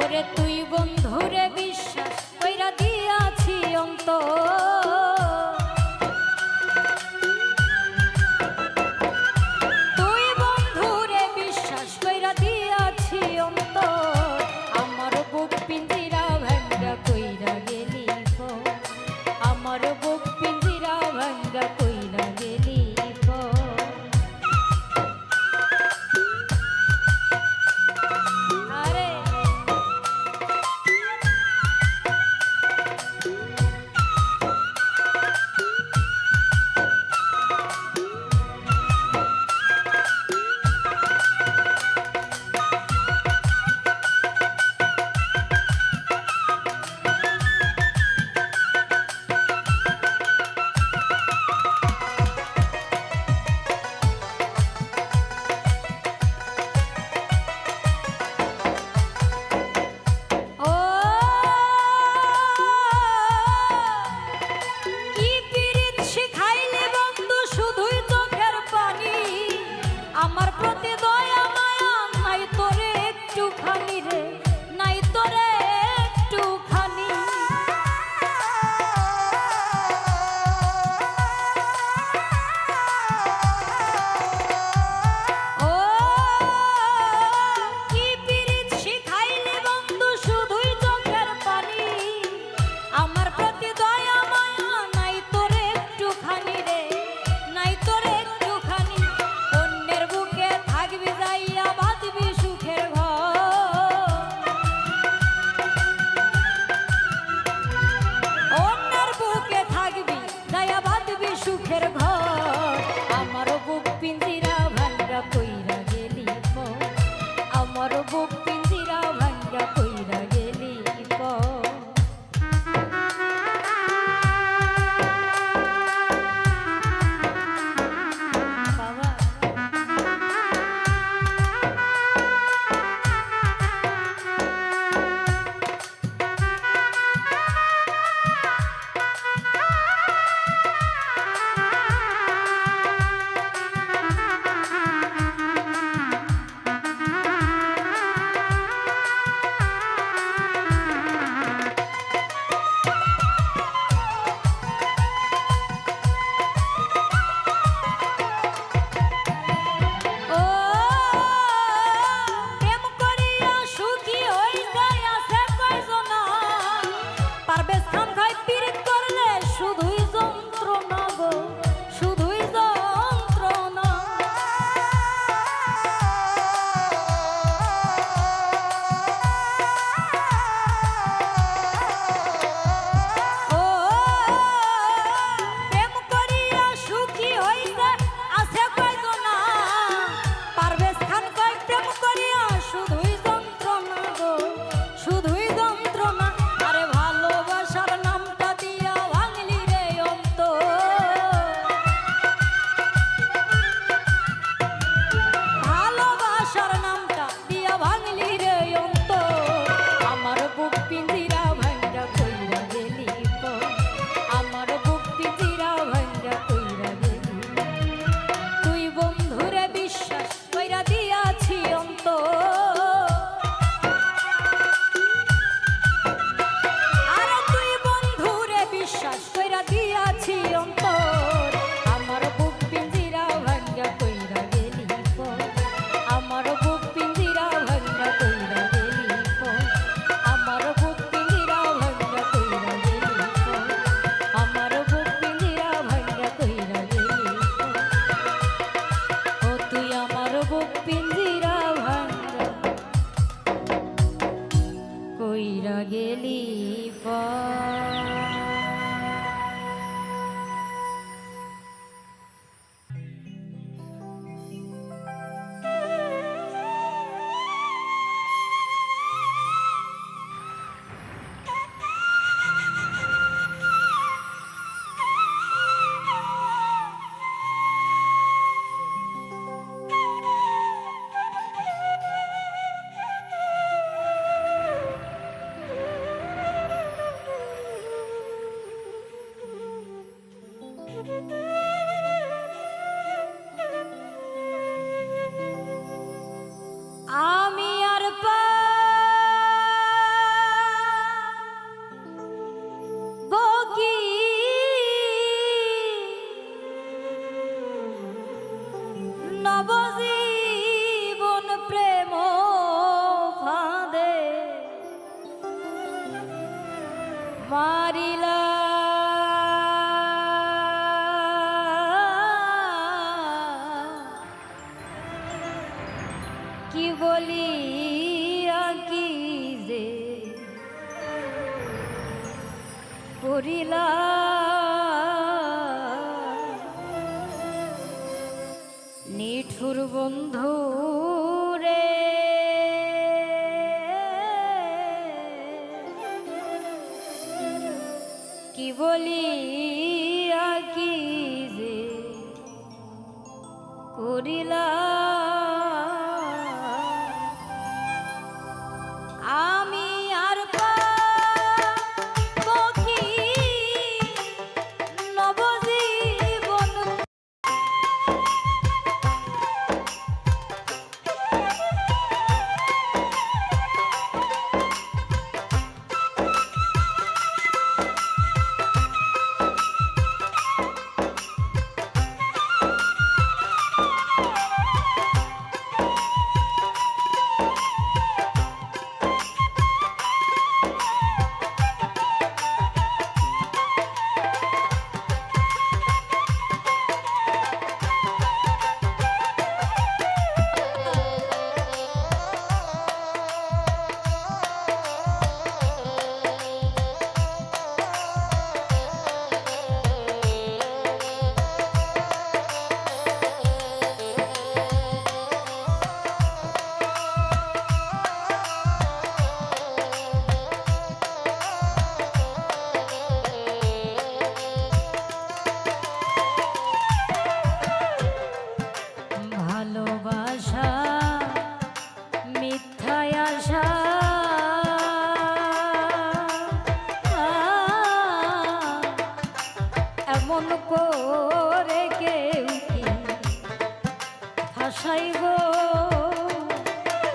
ওরে তুই বন্ধুরে বিশ্বাস কইরা দিয়াছি অন্তর, তুই বন্ধুরে বিশ্বাস কইরা দিয়াছি অন্তর, আমার বুক পিঞ্জিরা ভাঙ্গা কইরা গেলি পর, আমার বুক পিঞ্জিরা ভাঙ্গা কইরা গেলি পর। আমার প্রতি দয়া মায়া নাই তোরে একটুখানি রে, নাই তোরে একটুখানি, ও কি পিরিত শিখাইলি বন্ধু শুধুই চোখের পানি, আমার প্রতি দয়া মায়া নাই তোরে একটুখানি রে, নাই তোরে একটুখানি, অন্যের বুকে থাকবি যাইয়া বাঁধবি সুখের ঘর, অন্যের বুকে থাকবি যাইয়া বাঁধবি সুখের ঘর, আমার বুক পিঞ্জিরা ভাঙ্গা কইরা গেলি পর, আমার বুক পিঞ্জিরা ভাঙ্গা কইরা গেলি পর। বাবা বিশ্বাস কইরা গেলি আমি আর বকি নবজীবন প্রেম ফাঁদে মারিলা কি বলি কি যে করিলা নিঠুর বন্ধু রে কি বলি কি যে করিলা আমি আর বকি নবজীবন ভালোবাসা মিথ্যায় আশা এমন করে কেউ কি হাসাই গো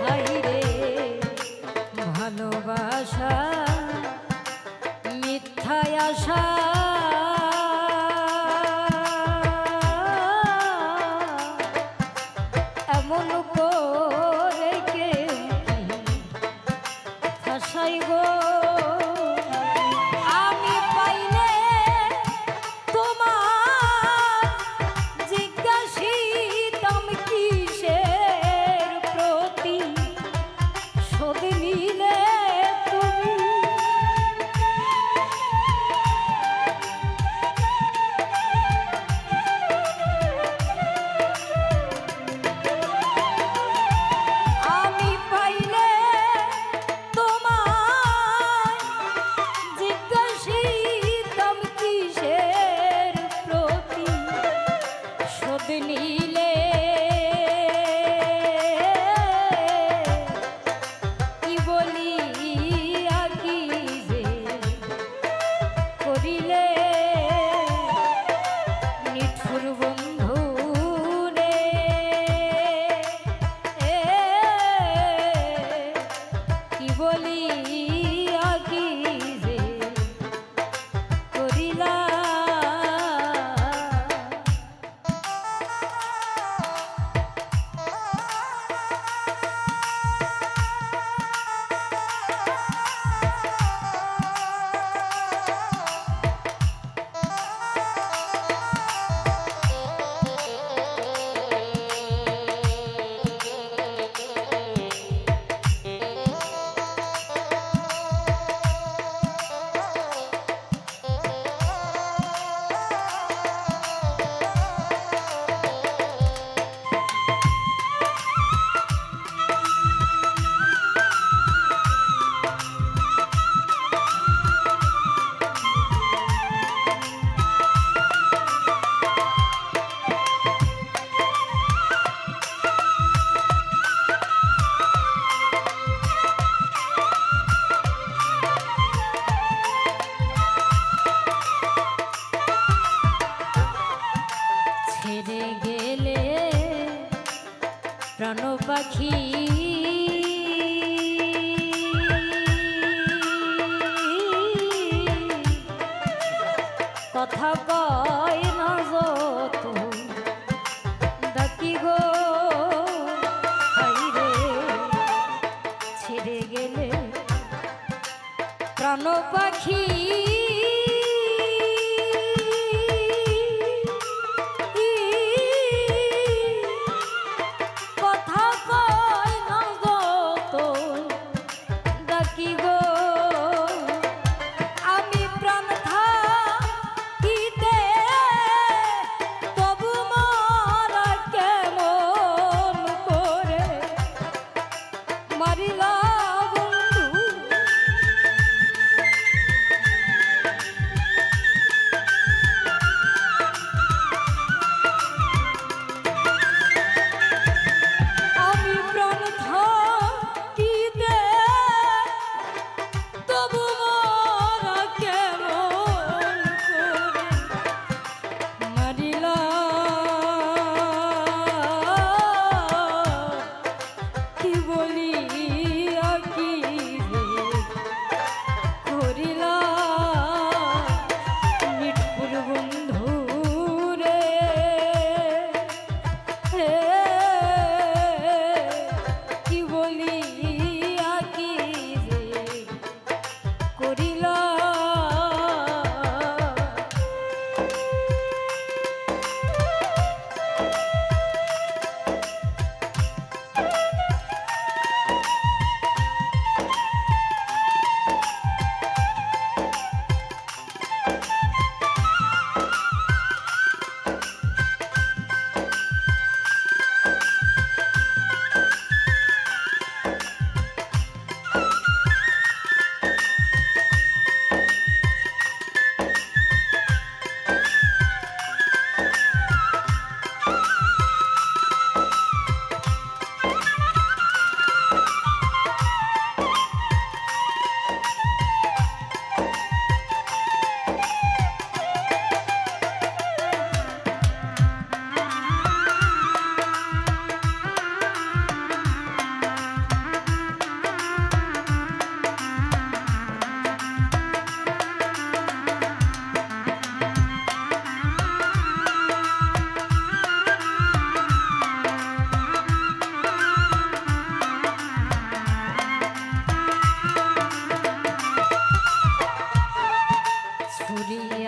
হাই রে ভালোবাসা মিথ্যায় আশা এমন করে কেউ হাসাই গো আমি পাইলে তোমার জিজ্ঞাসিতাম কিসের প্রতি শোধ নিলে তুমি পাখি কথা কয় না যত ডাকি গো হাইরে ছেড়ে গেলে প্রাণ পাখি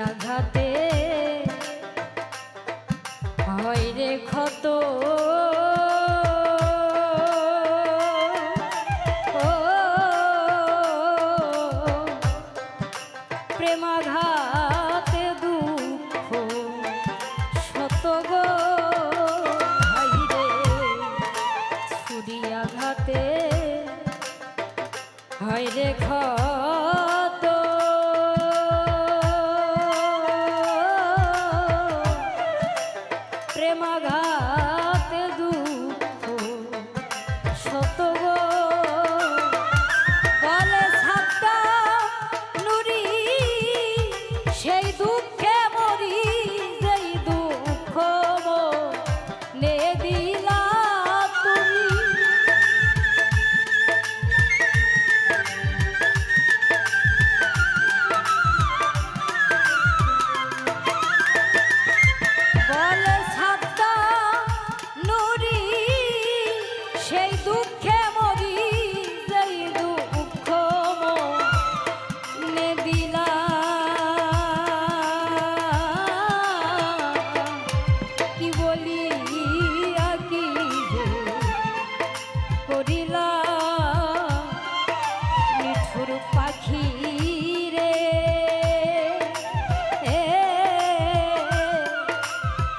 আঘাতে হয় রে ক্ষত প্রেমাঘাতে দুঃখ শত গো হাইরে ছুরি আঘাতে হয় রে ক্ষত প্রেমাঘাতে দুঃখ শত গো বলে ছাত্তা নুরি সেই দুঃখে মরি যেই দুঃখ নে দিলা তুমি বলে ছাত্তা নুরি সেই দুঃখে মরি যেই দুঃখ নে দিলা কি বলি কি যে করিলা নিঠুর পাখি রে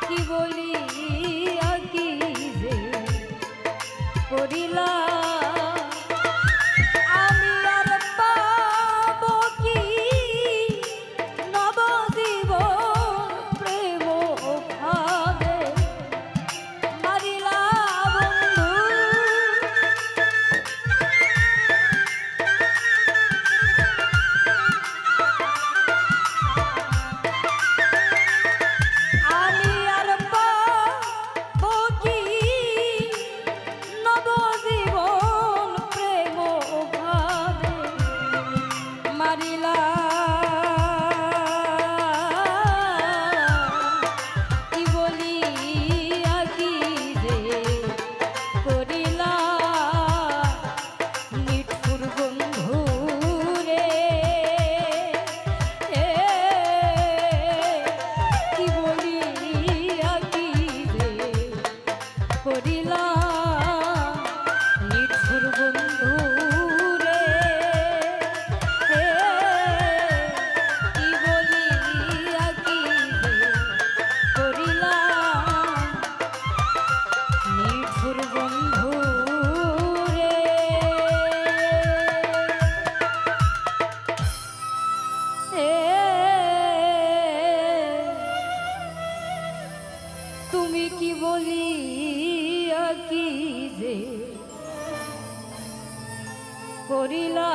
কি বলি কি যে করিলা আমি আর পাব কি নবজীবন প্রেম ভাবে মারিলা বন্ধু কইলা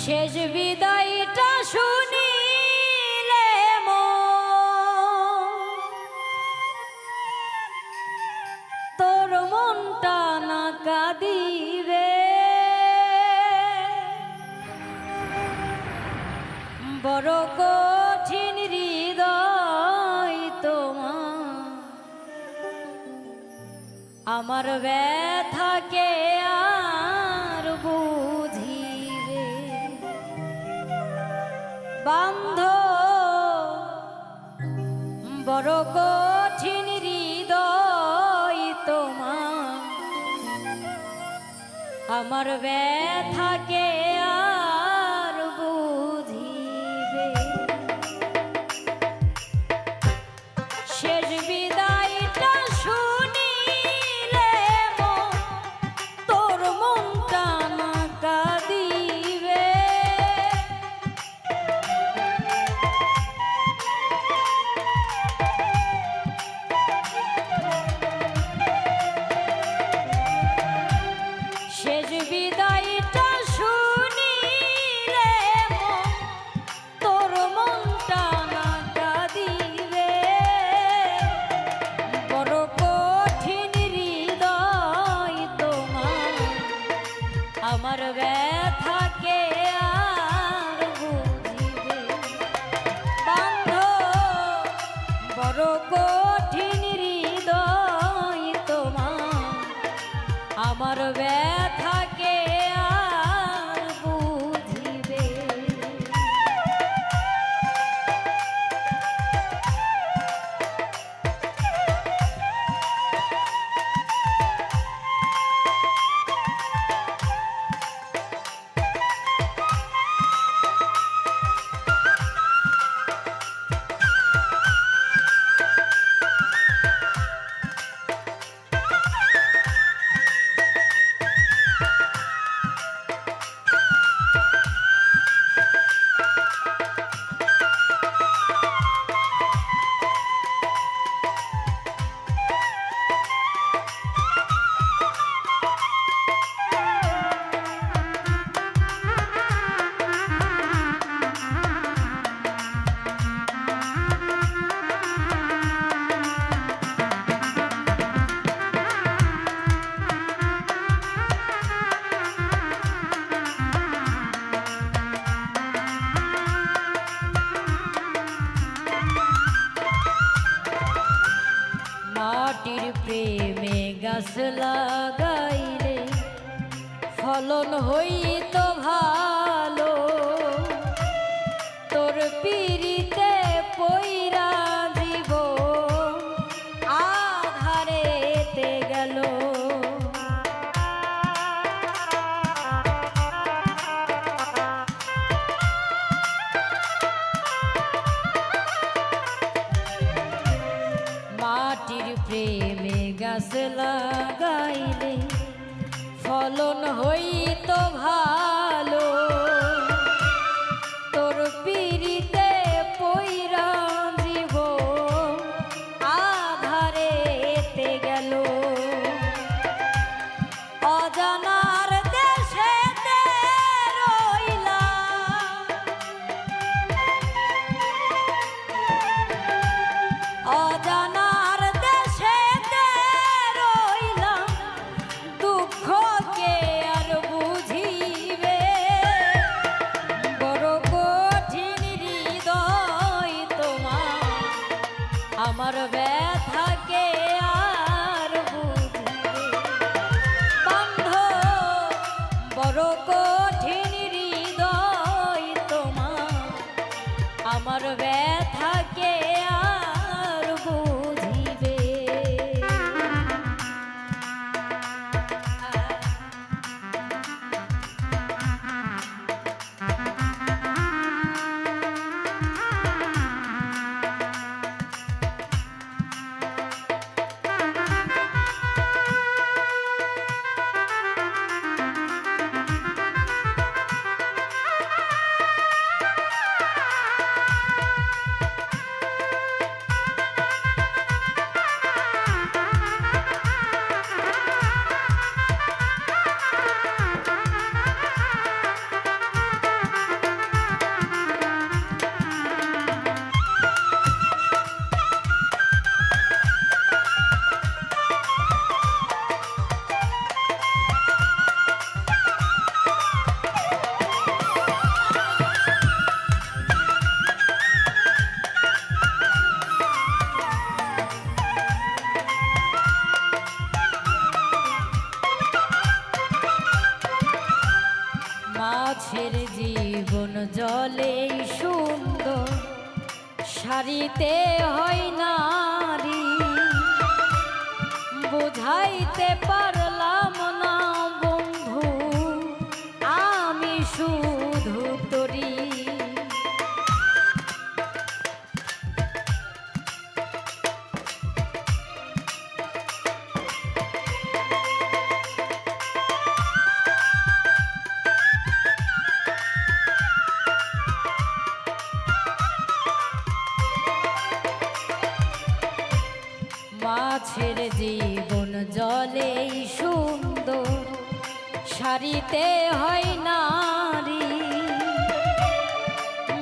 শেষ বিদায়টা শুনিলে তোর মনটা না কাঁদিবে বড় কঠিন হৃদয় তোমার আমার ব্যথাকে আর বুঝিবে বান্ধ বড় কঠিন হৃদয় তোমার আমার ব্যথাকে আর বুঝিবে শেষ বিদায়টা শুনিলে তোর মনটা না কাঁদিবে শেষ বিদায়টা শুনিলে তোর মনটা না কাঁদিবে বড় কঠিন হৃদয় তোমার আমার ব্যথাকে আর বুঝিবে বান্ধ বড় কঠিন হৃদয় তোমার আমার ব্যথাকে আর বুঝিবে মাটির প্রেমে গাছ লাগাইলে ফলন হইত ভালো তোর পিরিতে পইরা জীব আধারেতে গেল মাটির প্রেমে গাছ লাগাইলে ফলন হইত ভালো তোর পিরিতে পইরা জীব আধারেতে গেল অজানার দেশেতে রইলা অজানার দেশেতে রইলাম দুঃখকে আর বুঝিবে বড় কঠিন হৃদয় তোমার আমার ব্যথাকে আর বুঝিবে বান্ধ বড় কঠিন হৃদয় তোমার আমার ব্যথাকে আর বুঝিবে সারিতে হয় নারী বুঝাইতে পারলাম না বন্ধু আমি শুধু তোরি মাছের জীবন জলেই সুন্দর সারিতে হয় নারী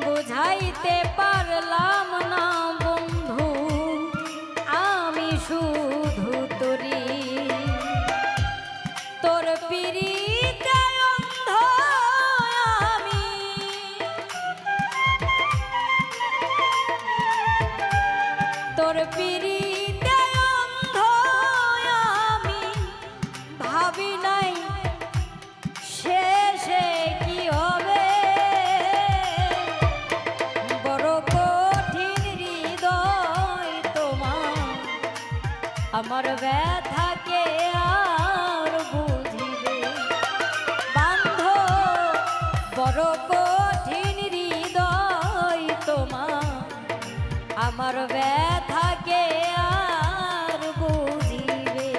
বুঝাইতে পারলাম না বন্ধু আমি শুধু তোরি তোর পিরিতে অন্ধ আমি তোর পিরি ভাবি নাই শেষে কি হবে বড় কঠিন হৃদয় তোমার আমার ব্যথাকে আর বুঝিবে বান্ধ বড় কঠিন হৃদয় তোমার আমার ব্যথাকে আর বুঝিবে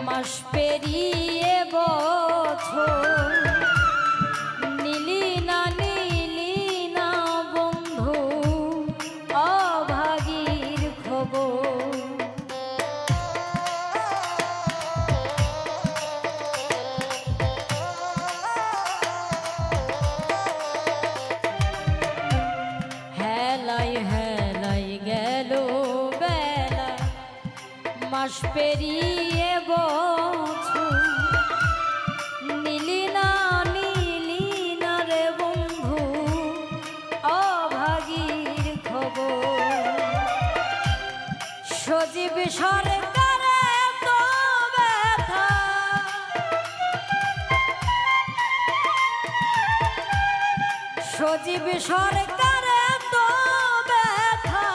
মাস পেরিয়ে বছর নীলি না বন্ধু অভাগীর খবর হেলাই গেল বেলা মাস পেরিয়ে বছর নীলি না রে বন্ধু অভাগীর খবর সজীব সরকারে তো ব্যথা সজীব সরকারে তো ব্যথা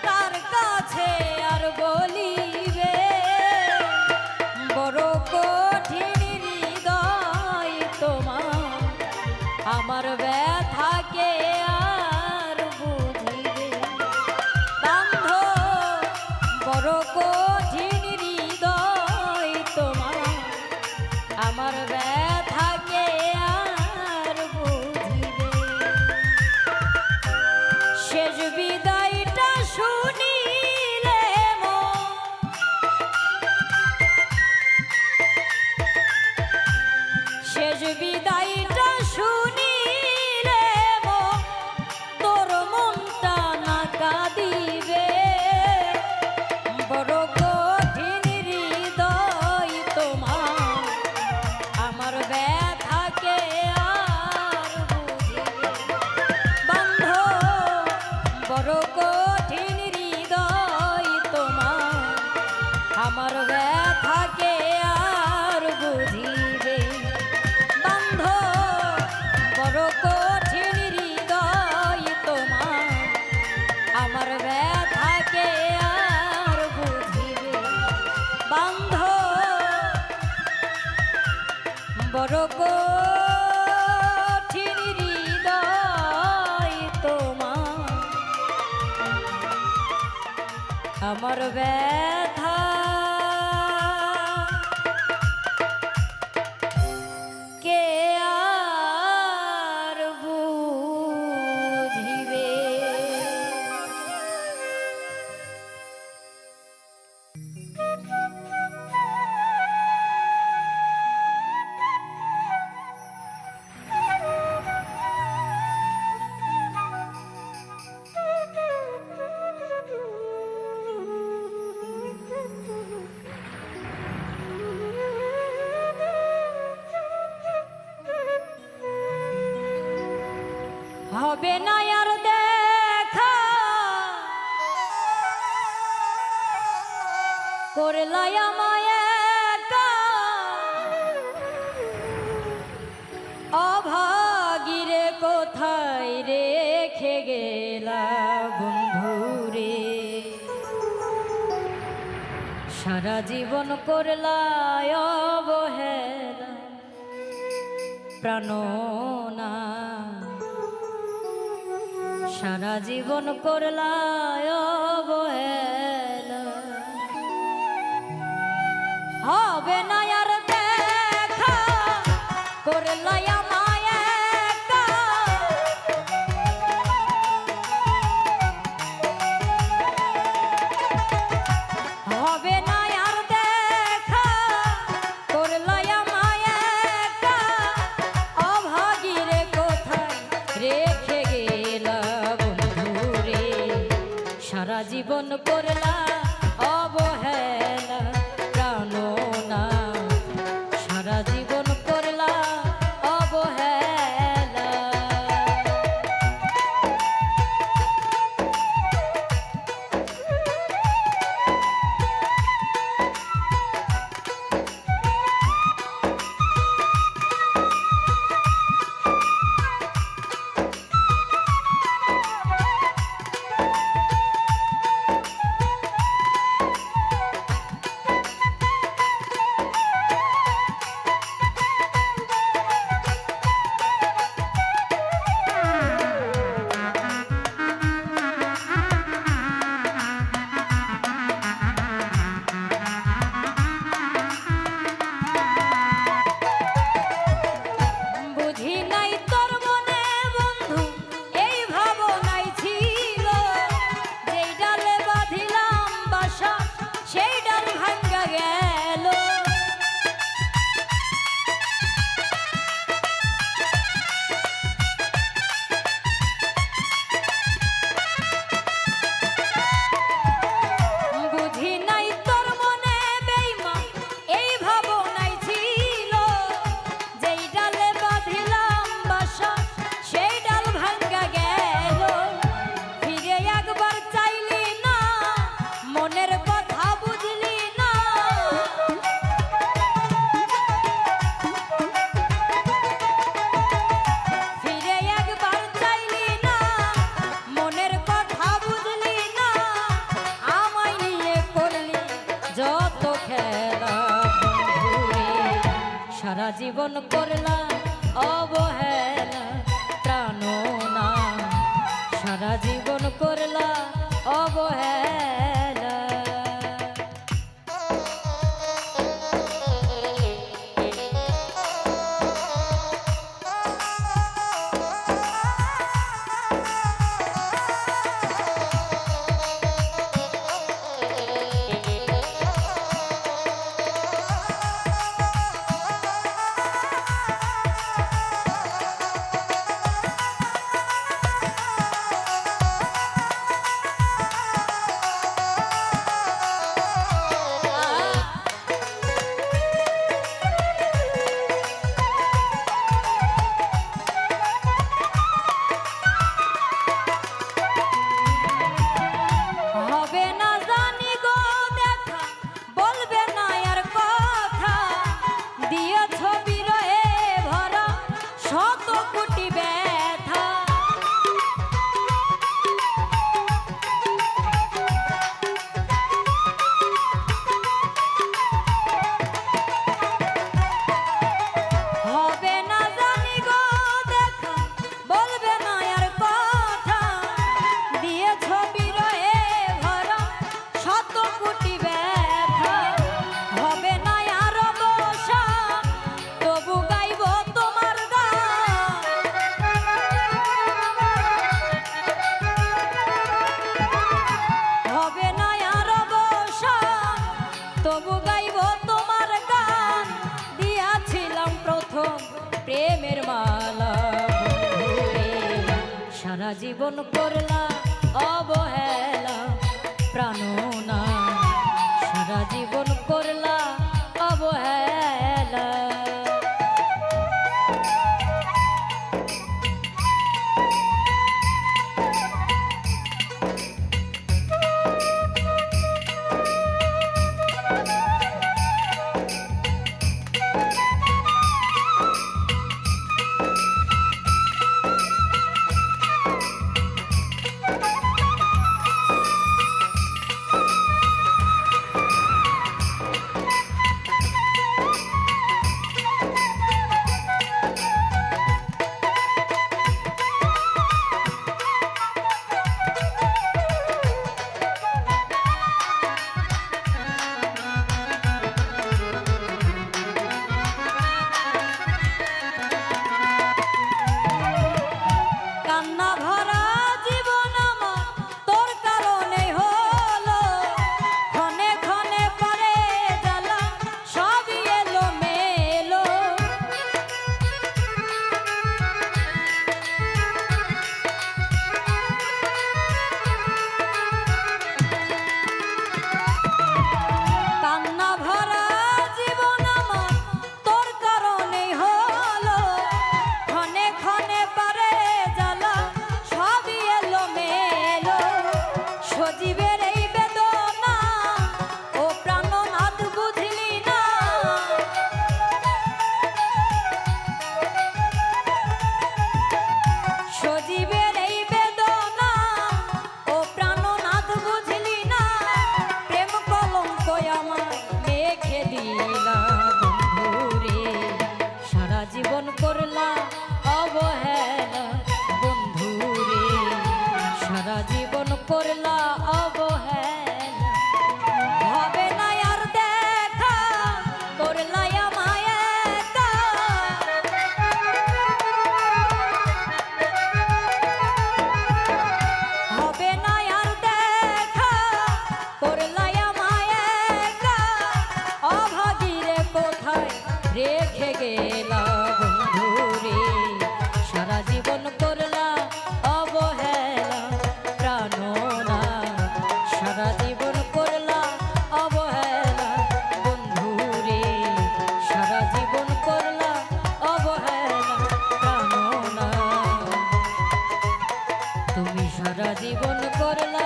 তার কাছে আর বলিবে বড় কঠিন হৃদয় তোমার আমার ব্যথাকে আর বুঝিবে বান্ধ বড় কঠিন হৃদয় তোমার আমার ব্যথাকে আর বুঝিবে শেষ বিদায়টা শুনিলে শেষ বিদায়টা শুনিলে তোর মনটা না কাঁদিবে বড় কঠিন হৃদয় তোমার আমার ব্যথাকে আর বুঝিবে বান্ধ বড় কঠিন হৃদয় তোমার আমার ব্যথাকে আর বুঝিবে বান্ধ বড় কঠিন হৃদয় তোমার বড় কঠিন হৃদয় তোমার, আমার ব্যথা কে আর বুঝিবে। হবে না আর দেখা করলাই আমায় একা, অভাগীরে কোথায় রেখে গেলা বন্ধুরে, সারা জীবন করলাই অবহেলা প্রাণনা, সারা জীবন করলাই অবহেলা। হবে না আর দেখা করলাই আমায় একা, হবে না আর দেখা করলাই আমায় একা, অভাগীরে কোথায় রেখে গেলা বন্ধুরে, সারা জীবন করলা অবহেলা প্রাণনা, সারা জীবন করলা অবহেলা। সারা জীবন করলা অবহেলা প্রাণনা, সারা জীবন করলা অবহেলা। সারা জীবন করলা অবহেলা প্রাণনা, সারা জীবন করলা অবহেলা। জীবন করলা অবহেলা বন্ধুরে, সারা জীবন করলা অবহেলা। হবে না আর দেখা করলা আমায় একা, হবে না আর দেখা করলা আমায় একা। অভাগীরে কোথায় রেখে গেলা বন্ধুরে, সারা জীবন করলা অবহেলা প্রাণনা, সারা জীবন করলা অবহেলা বন্ধুরে, সারা জীবন করলা অবহেলা প্রাণনা। তুমি সারা জীবন করলা